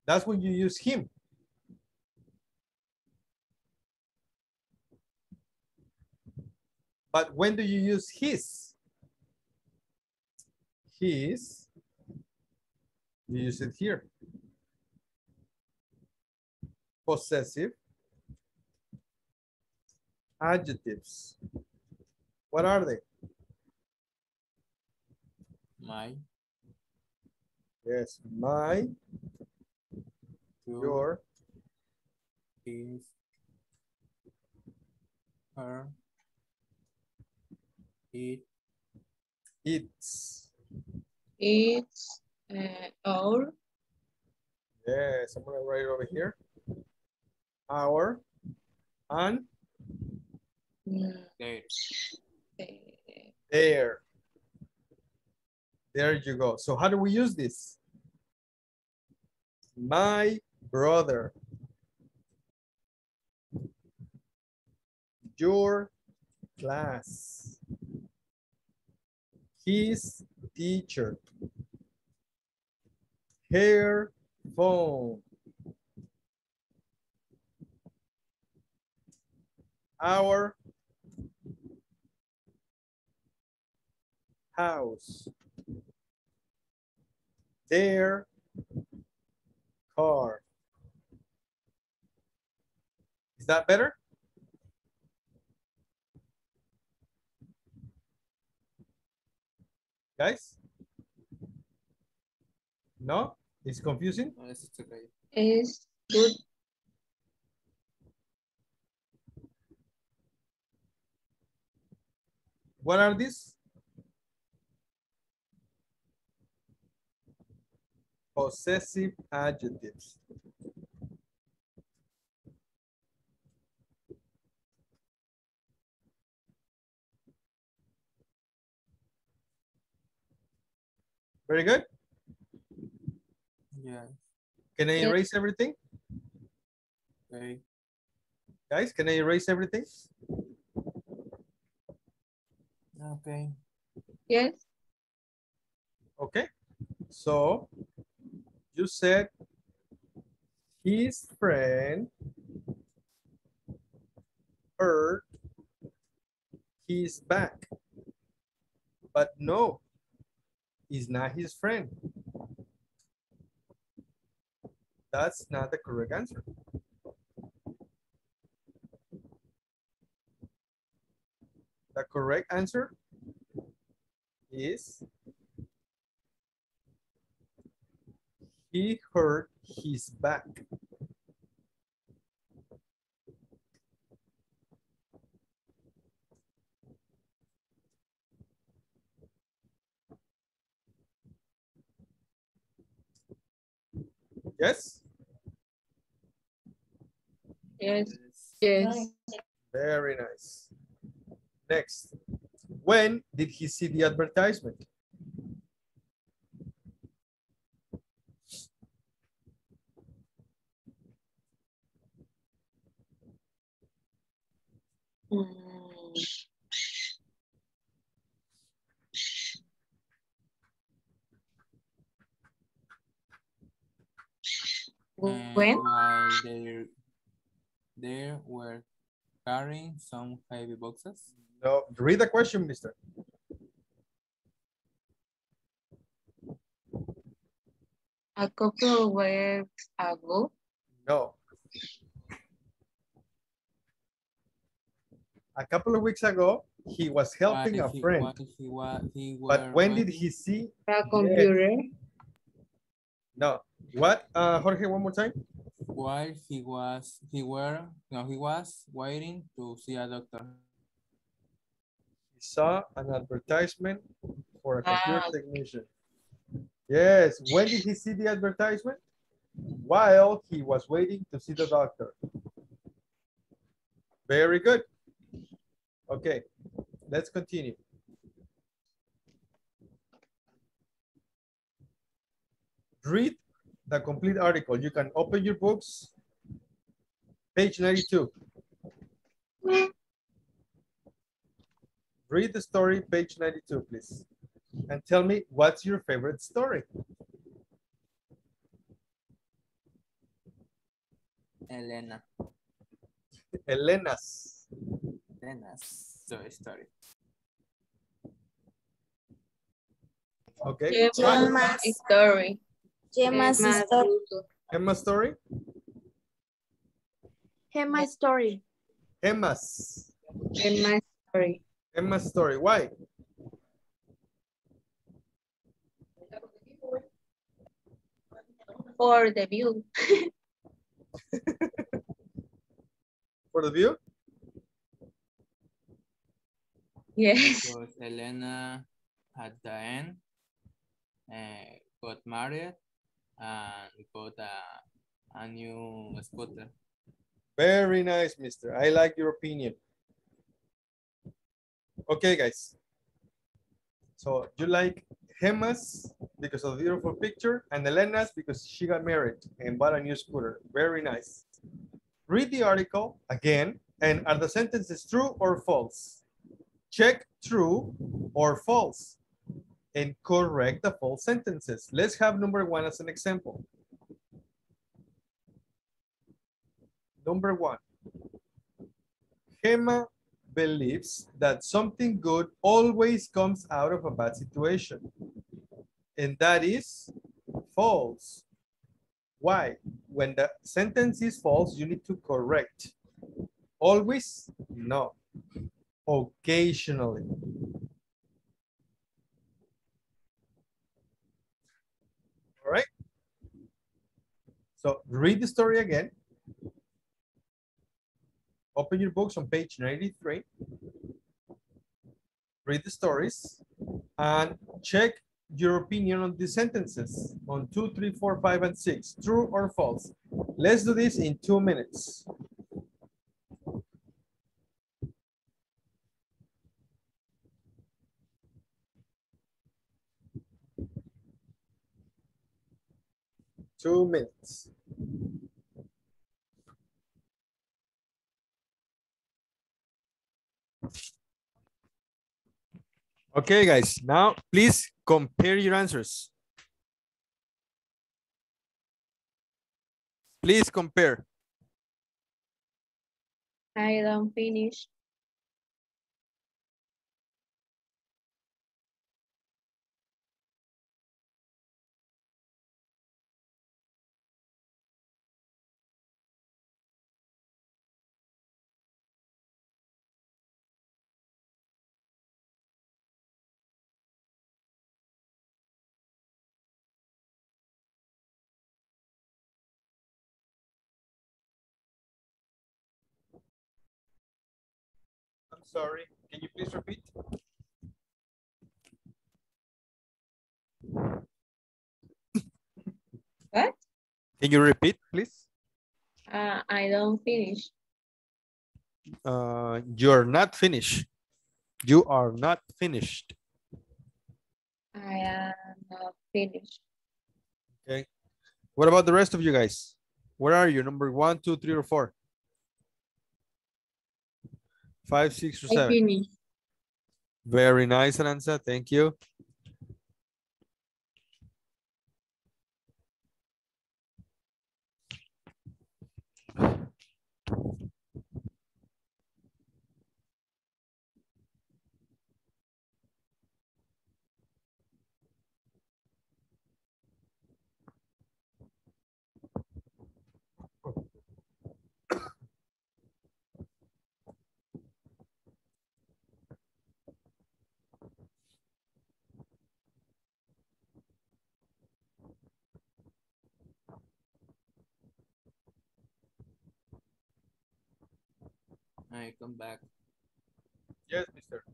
That's when you use him. But when do you use his? His, you use it here. Possessive adjectives. What are they?
My.
Yes, my, your,
his, her, it,
its.
It's. Our.
Yes, I'm gonna write it over here. Our, and
their.
there. There you go. So how do we use this? My brother. Your class. His teacher. Her phone. Our house. Their car. Is that better? Guys? No? It's confusing?
No, it's okay.
It's good.
What are these? Possessive adjectives. Very good.
Yeah.
Can I
Yeah.
erase everything?
Okay.
Guys, can I erase everything?
Okay.
Yes.
Okay. So you said his friend hurt his back. But no, he's not his friend. That's not the correct answer. The correct answer is he hurt his back. Yes?
Yes. Yes.
Very nice. Next. When did he see the advertisement?
When?
While they were carrying some heavy boxes.
No, read the question, mister.
A couple of weeks ago.
No. A couple of weeks ago, he was helping a friend. But when did he see?
A computer.
No. What? Jorge, one more time.
While he was waiting to see a doctor.
He saw an advertisement for a computer technician. Yes. When did he see the advertisement? While he was waiting to see the doctor. Very good. Okay, let's continue. Read the complete article. You can open your books. Page 92. Read the story, page 92, please. And tell me, what's your favorite story?
Elena.
Elena's.
Elena's story.
Okay.
Gemma's story.
Gemma's story.
Emma's story?
Gemma's story.
Emma's.
Gemma's story.
Emma's story. Why?
For the view.
For the view?
Yes.
Because Elena at the end got married and got a new scooter.
Very nice, mister. I like your opinion. Okay, guys. So you like Gemma's because of the beautiful picture, and Elena's because she got married and bought a new scooter. Very nice. Read the article again, and are the sentences true or false? Check true or false and correct the false sentences. Let's have number one as an example. Number one, Gemma believes that something good always comes out of a bad situation. And that is false. Why? When the sentence is false, you need to correct. Always? No. Occasionally. All right? So read the story again. Open your books on page 93. Read the stories and check your opinion on these sentences on 2, 3, 4, 5, and 6. True or false? Let's do this in 2 minutes. Two minutes. Okay, guys, now please compare your answers. Please compare.
I don't finish.
I'm sorry, can you please repeat?
What?
Can you repeat, please?
I don't finish.
You're not finished. You are not finished.
I am not finished.
Okay. What about the rest of you guys? Where are you? Number 1, 2, 3, or 4? 5, 6, or
I
7?
finished.
Very nice, Aranza. Thank you.
I come back.
Yes, mister.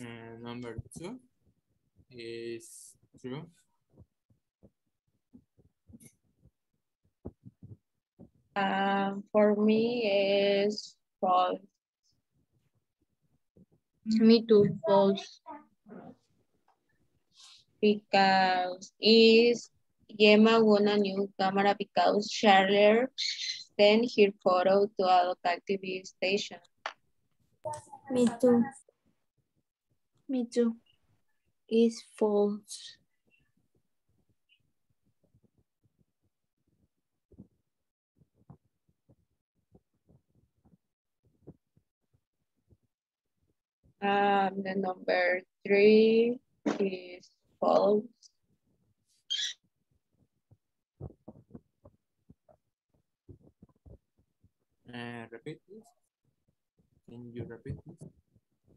And number 2 is true.
For me is false.
Me too, false.
Because is Gemma won a new camera because Charlie sent her photo to a local TV station.
Me too.
Me too. Is false.
The number 3 is false.
Repeat, please. Can you repeat, please?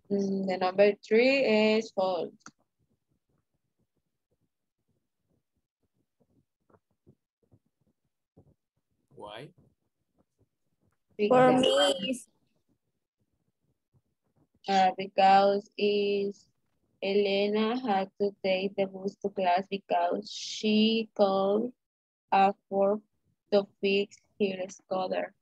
The number 3 is false.
Why?
For me, is
Because is Elena had to take the bus to class because she called afford to fix her scooter.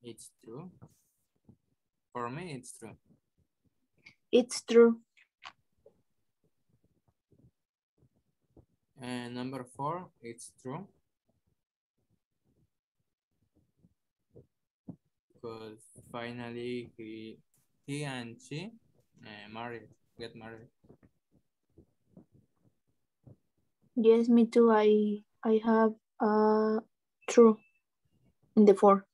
It's true. For me, it's true.
It's true.
And number 4, it's true. Because finally he and she get married.
Yes, me too. I have true in the 4.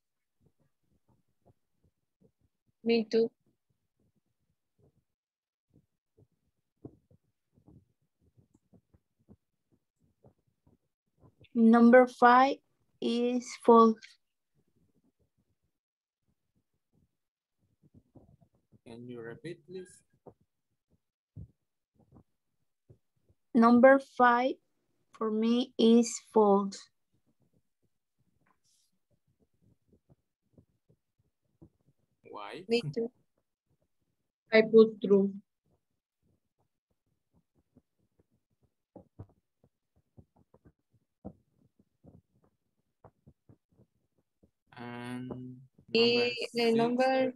Me too.
Number 5 is false.
Can you repeat, please?
Number 5 for me is false.
Why?
Me too. I put true.
And
The number,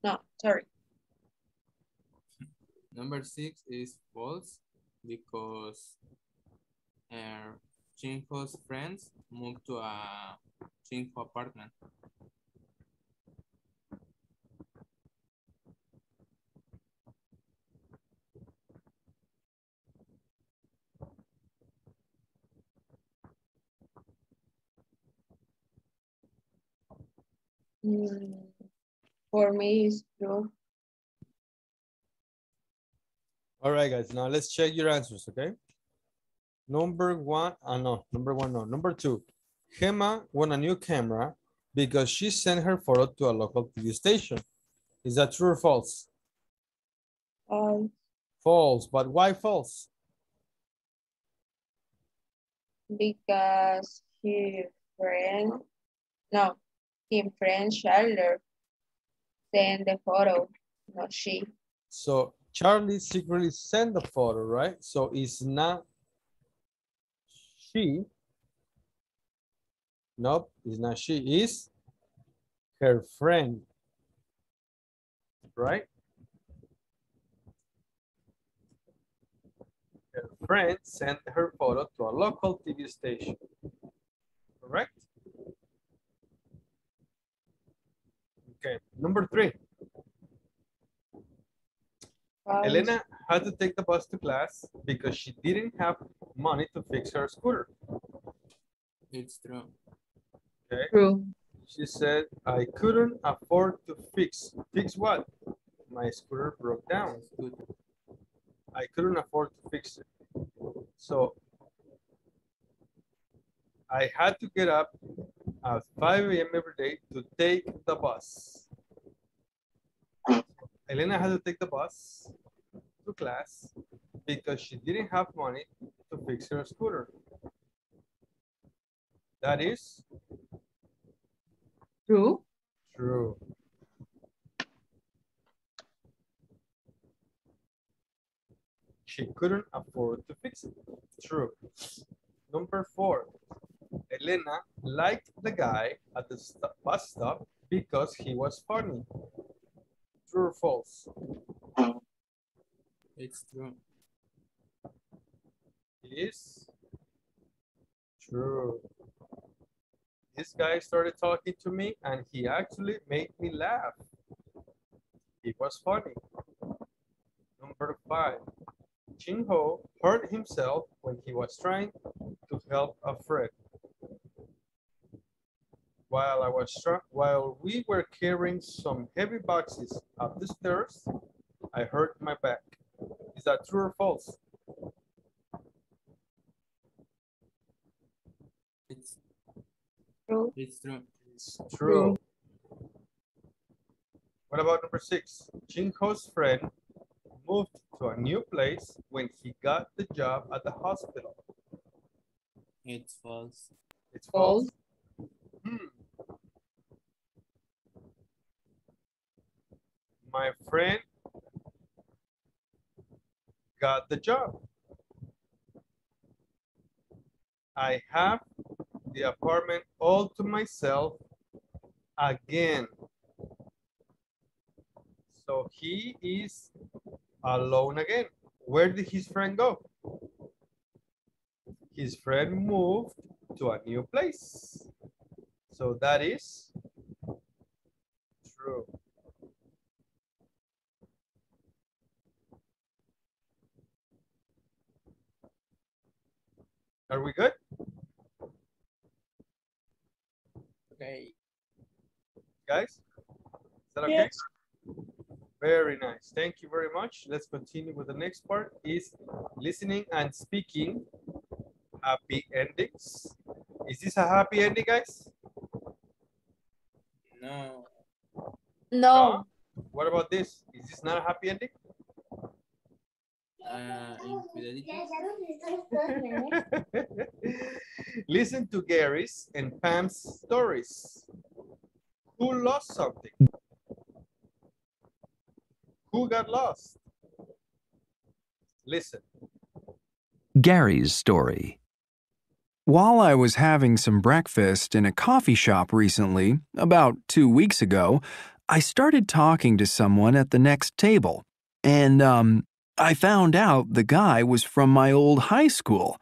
no, sorry.
Number 6 is false because Chinho's friends moved to a Chinho apartment.
For me, it's true.
All right, guys, now let's check your answers, okay? Number 1, no, number 1, no. Number 2, Gemma won a new camera because she sent her photo to a local TV station. Is that true or false? False, but why false?
Because his friend Charlotte sent the photo, not she.
So Charlie secretly sent the photo, right? So it's not she. Nope, it's not she. It's her friend, right? Her friend sent her photo to a local TV station, correct? Okay, number 3. Elena had to take the bus to class because she didn't have money to fix her scooter.
It's true.
Okay.
True.
She said, I couldn't afford to fix. Fix what? My scooter broke down. I couldn't afford to fix it. So I had to get up at 5 a.m. every day to take the bus. Elena had to take the bus to class because she didn't have money to fix her scooter. That is
true.
True. She couldn't afford to fix it. True. Number 4. Elena liked the guy at the bus stop because he was funny. True or false?
It's true.
It is true. This guy started talking to me and he actually made me laugh. He was funny. Number 5. Chinho hurt himself when he was trying to help a friend. While we were carrying some heavy boxes up the stairs, I hurt my back. Is that true or false?
It's
true.
It's true.
It's true. What about number 6? Chinho's friend moved to a new place when he got the job at the hospital.
It's false.
It's false. My friend got the job. I have the apartment all to myself again. So he is alone again. Where did his friend go? His friend moved to a new place. So that is true. Are we good?
Okay.
Guys, is that okay?
Yes.
Very nice. Thank you very much. Let's continue with the next part is listening and speaking happy endings. Is this a happy ending, guys?
No.
No.
What about this? Is this not a happy ending?
Infidelity.
Listen to Gary's and Pam's stories. Who lost something? Who got lost? Listen.
Gary's story. While I was having some breakfast in a coffee shop recently, about 2 weeks ago, I started talking to someone at the next table. And, I found out the guy was from my old high school.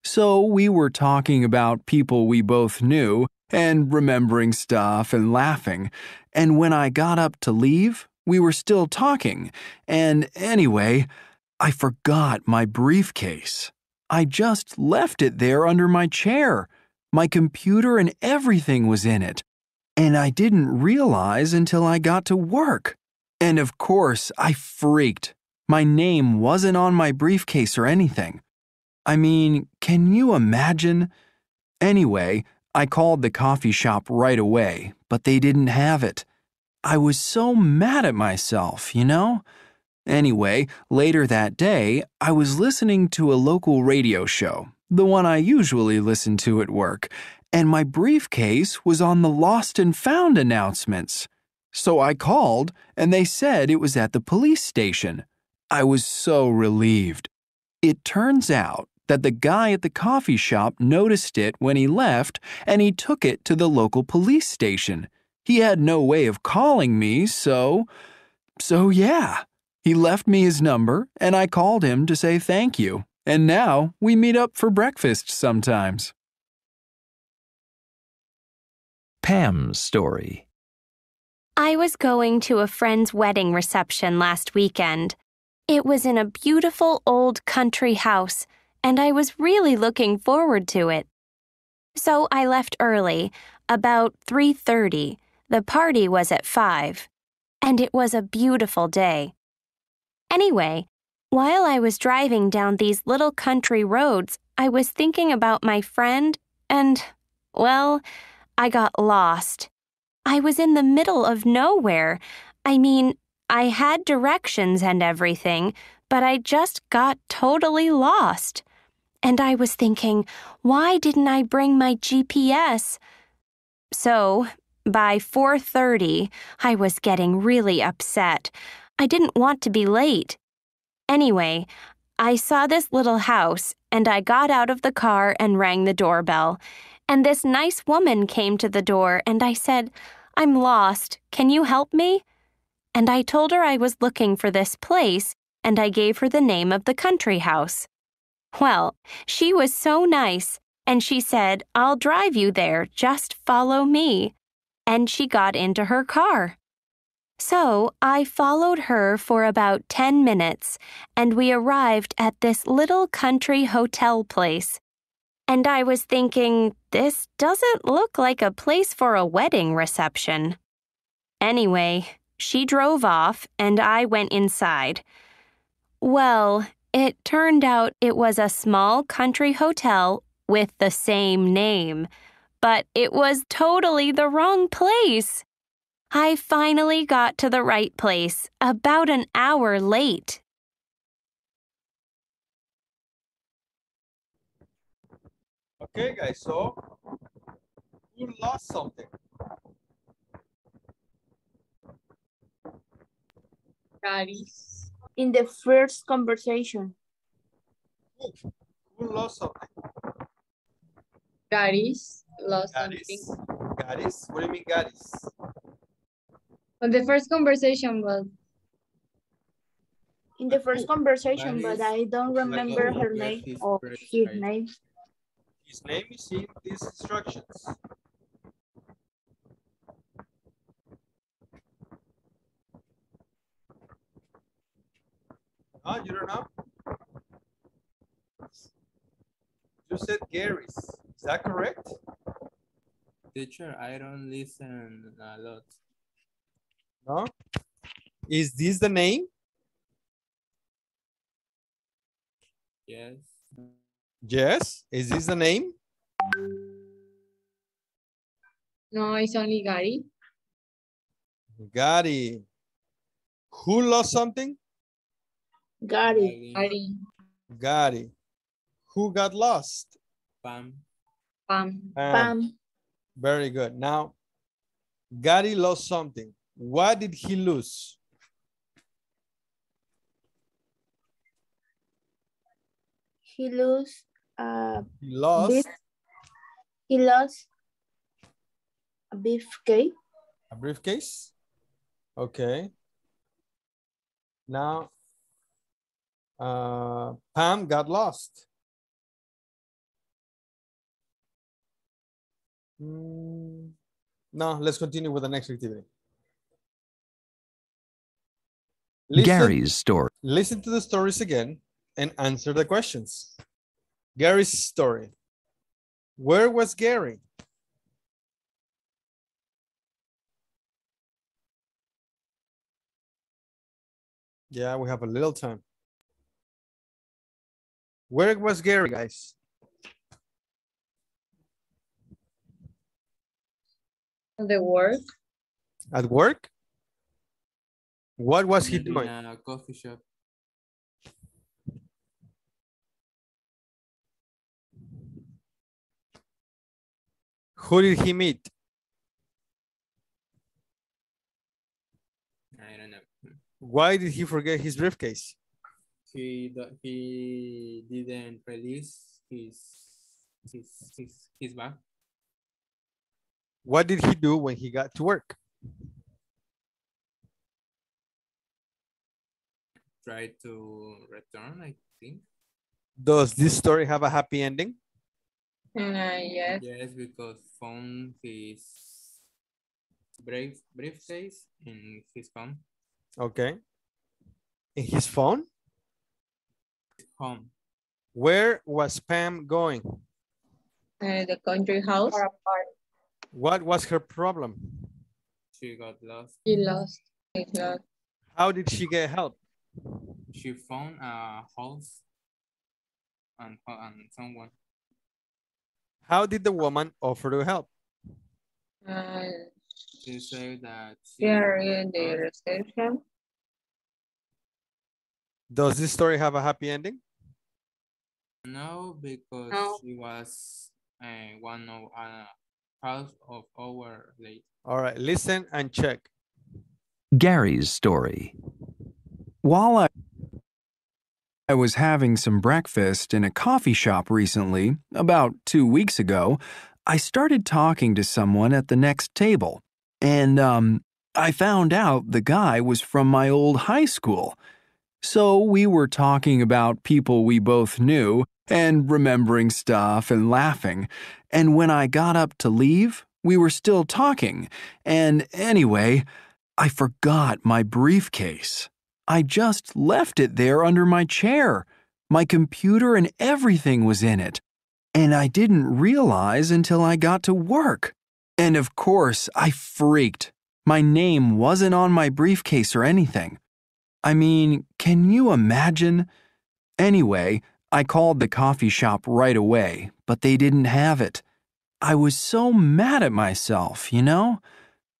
So we were talking about people we both knew and remembering stuff and laughing. And when I got up to leave, we were still talking. And anyway, I forgot my briefcase. I just left it there under my chair. My computer and everything was in it. And I didn't realize until I got to work. And of course, I freaked. My name wasn't on my briefcase or anything. I mean, can you imagine? Anyway, I called the coffee shop right away, but they didn't have it. I was so mad at myself, you know? Anyway, later that day, I was listening to a local radio show, the one I usually listen to at work, and my briefcase was on the lost and found announcements. So I called, and they said it was at the police station. I was so relieved. It turns out that the guy at the coffee shop noticed it when he left, and he took it to the local police station. He had no way of calling me, so yeah. He left me his number, and I called him to say thank you. And now we meet up for breakfast sometimes. Pam's story.
I was going to a friend's wedding reception last weekend. It was in a beautiful old country house, and I was really looking forward to it. So I left early, about 3:30. The party was at 5, and it was a beautiful day. Anyway, while I was driving down these little country roads, I was thinking about my friend and, well, I got lost. I was in the middle of nowhere. I mean, I had directions and everything, but I just got totally lost. And I was thinking, why didn't I bring my GPS? So, by 4:30, I was getting really upset. I didn't want to be late. Anyway, I saw this little house, and I got out of the car and rang the doorbell. And this nice woman came to the door, and I said, "I'm lost. Can you help me?" And I told her I was looking for this place, and I gave her the name of the country house. Well, she was so nice, and she said, "I'll drive you there, just follow me." And she got into her car. So I followed her for about 10 minutes, and we arrived at this little country hotel place. And I was thinking, this doesn't look like a place for a wedding reception. Anyway, she drove off, and I went inside. Well, it turned out it was a small country hotel with the same name, but it was totally the wrong place. I finally got to the right place, about an hour late.
Okay, guys, so who lost something?
Caris.
In the first conversation.
Who lost something?
Caris lost
Caris.
something.
Garis? What do you mean, Garis?
On the first conversation, but
In the first conversation,
That
but
is
I don't remember
like
her
get
name
his
or
break,
his
right?
name.
His name is in these instructions. Oh, you don't know? You said Gary's. Is that correct?
Teacher, I don't listen a lot.
No? Is this the name?
Yes.
Yes. Is this the name?
no, it's only Gary.
Gary. Who lost something?
Gary.
Gary.
Gary. Who got lost?
Pam.
Pam.
Pam.
Very good. Now, Gary lost something. What did he lose?
He lost
He lost
he lost a beefcake.
a briefcase. Okay. Now, Pam got lost. No, let's continue with the next activity.
Gary's story.
Listen to the stories again and answer the questions. Gary's story. Where was Gary? Yeah, we have a little time. Where was Gary, guys?
The work.
At work? What was he
Maybe
doing?
in a coffee shop.
Who did he meet?
I don't know.
Why did he forget his briefcase?
He didn't release his bag.
What did he do when he got to work?
Try to return, I think.
Does this story have a happy ending?
Yes.
Yes, because found his briefcase in his phone.
Okay. In his phone?
Home.
Where was Pam going?
The country house.
What was her problem?
She got lost.
He lost. He lost.
How did she get help?
She found a house and someone.
How did the woman offer to help?
She said that
They are in the reception.
Does this story have a happy ending?
No, because
No.
she was half of hour late.
All right, listen and check.
Gary's story. While I was having some breakfast in a coffee shop recently, about 2 weeks ago, I started talking to someone at the next table. And, I found out the guy was from my old high school. So we were talking about people we both knew and remembering stuff and laughing. And when I got up to leave, we were still talking. And anyway, I forgot my briefcase. I just left it there under my chair. My computer and everything was in it. And I didn't realize until I got to work. And of course, I freaked. My name wasn't on my briefcase or anything. I mean, can you imagine? Anyway, I called the coffee shop right away, but they didn't have it. I was so mad at myself, you know?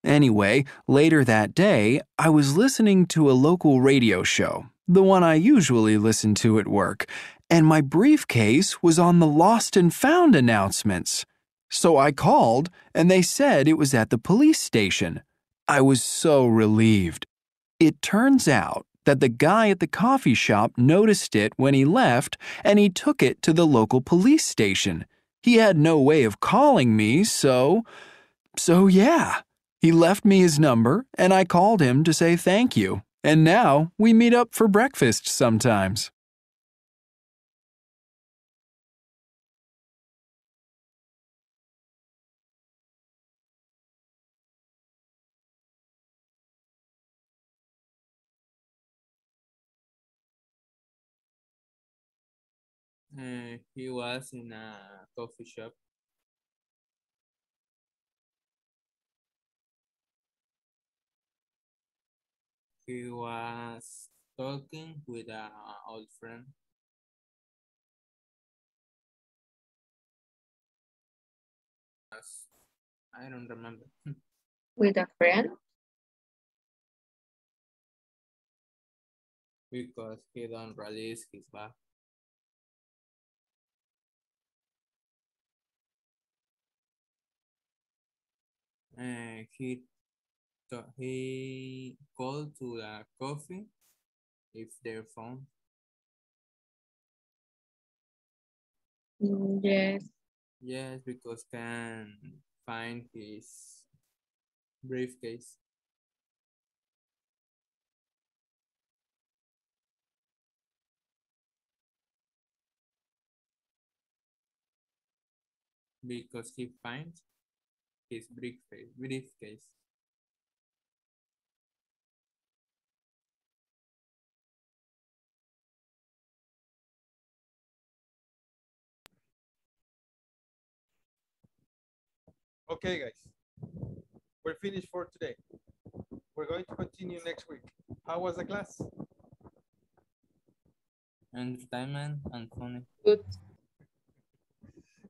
Anyway, later that day, I was listening to a local radio show, the one I usually listen to at work, and my briefcase was on the lost and found announcements. So I called, and they said it was at the police station. I was so relieved. It turns out that the guy at the coffee shop noticed it when he left, and he took it to the local police station. He had no way of calling me, so So yeah, he left me his number and I called him to say thank you. And now we meet up for breakfast sometimes.
He was in a coffee shop. He was talking with an old friend. I don't remember.
With a friend?
Because he don't release his back. He called to the coffee if their phone.
Yes.
Yes, because can find his briefcase. Because he finds his briefcase.
Okay, guys. We're finished for today. We're going to continue next week. How was the class?
Entertainment and funny.
Good.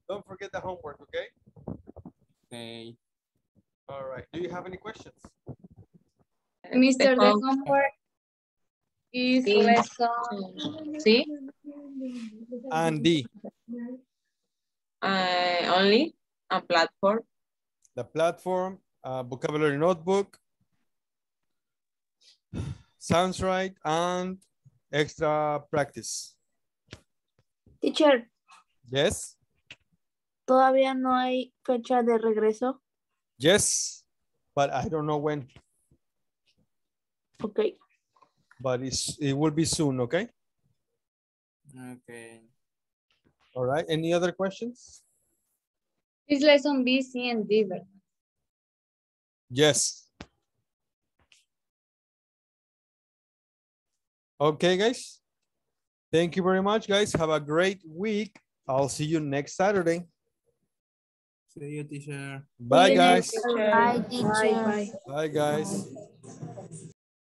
Don't forget the homework, okay?
Okay.
All right. Do you have any questions?
Mr. The homework is
Sí.
lesson
¿Sí?
And D.
Only a platform.
The platform, vocabulary notebook, sounds right, and extra practice.
Teacher,
Yes?
¿todavía no hay fecha de regreso?
Yes, but I don't know when.
Okay.
But it will be soon, okay?
Okay.
All right. Any other questions?
is lesson B, C, and D. ¿verdad?
Yes. Okay, guys. Thank you very much, guys. Have a great week. I'll see you next Saturday.
See you, teacher.
Bye,
See you
guys.
next teacher.
Bye, teacher.
Bye, guys.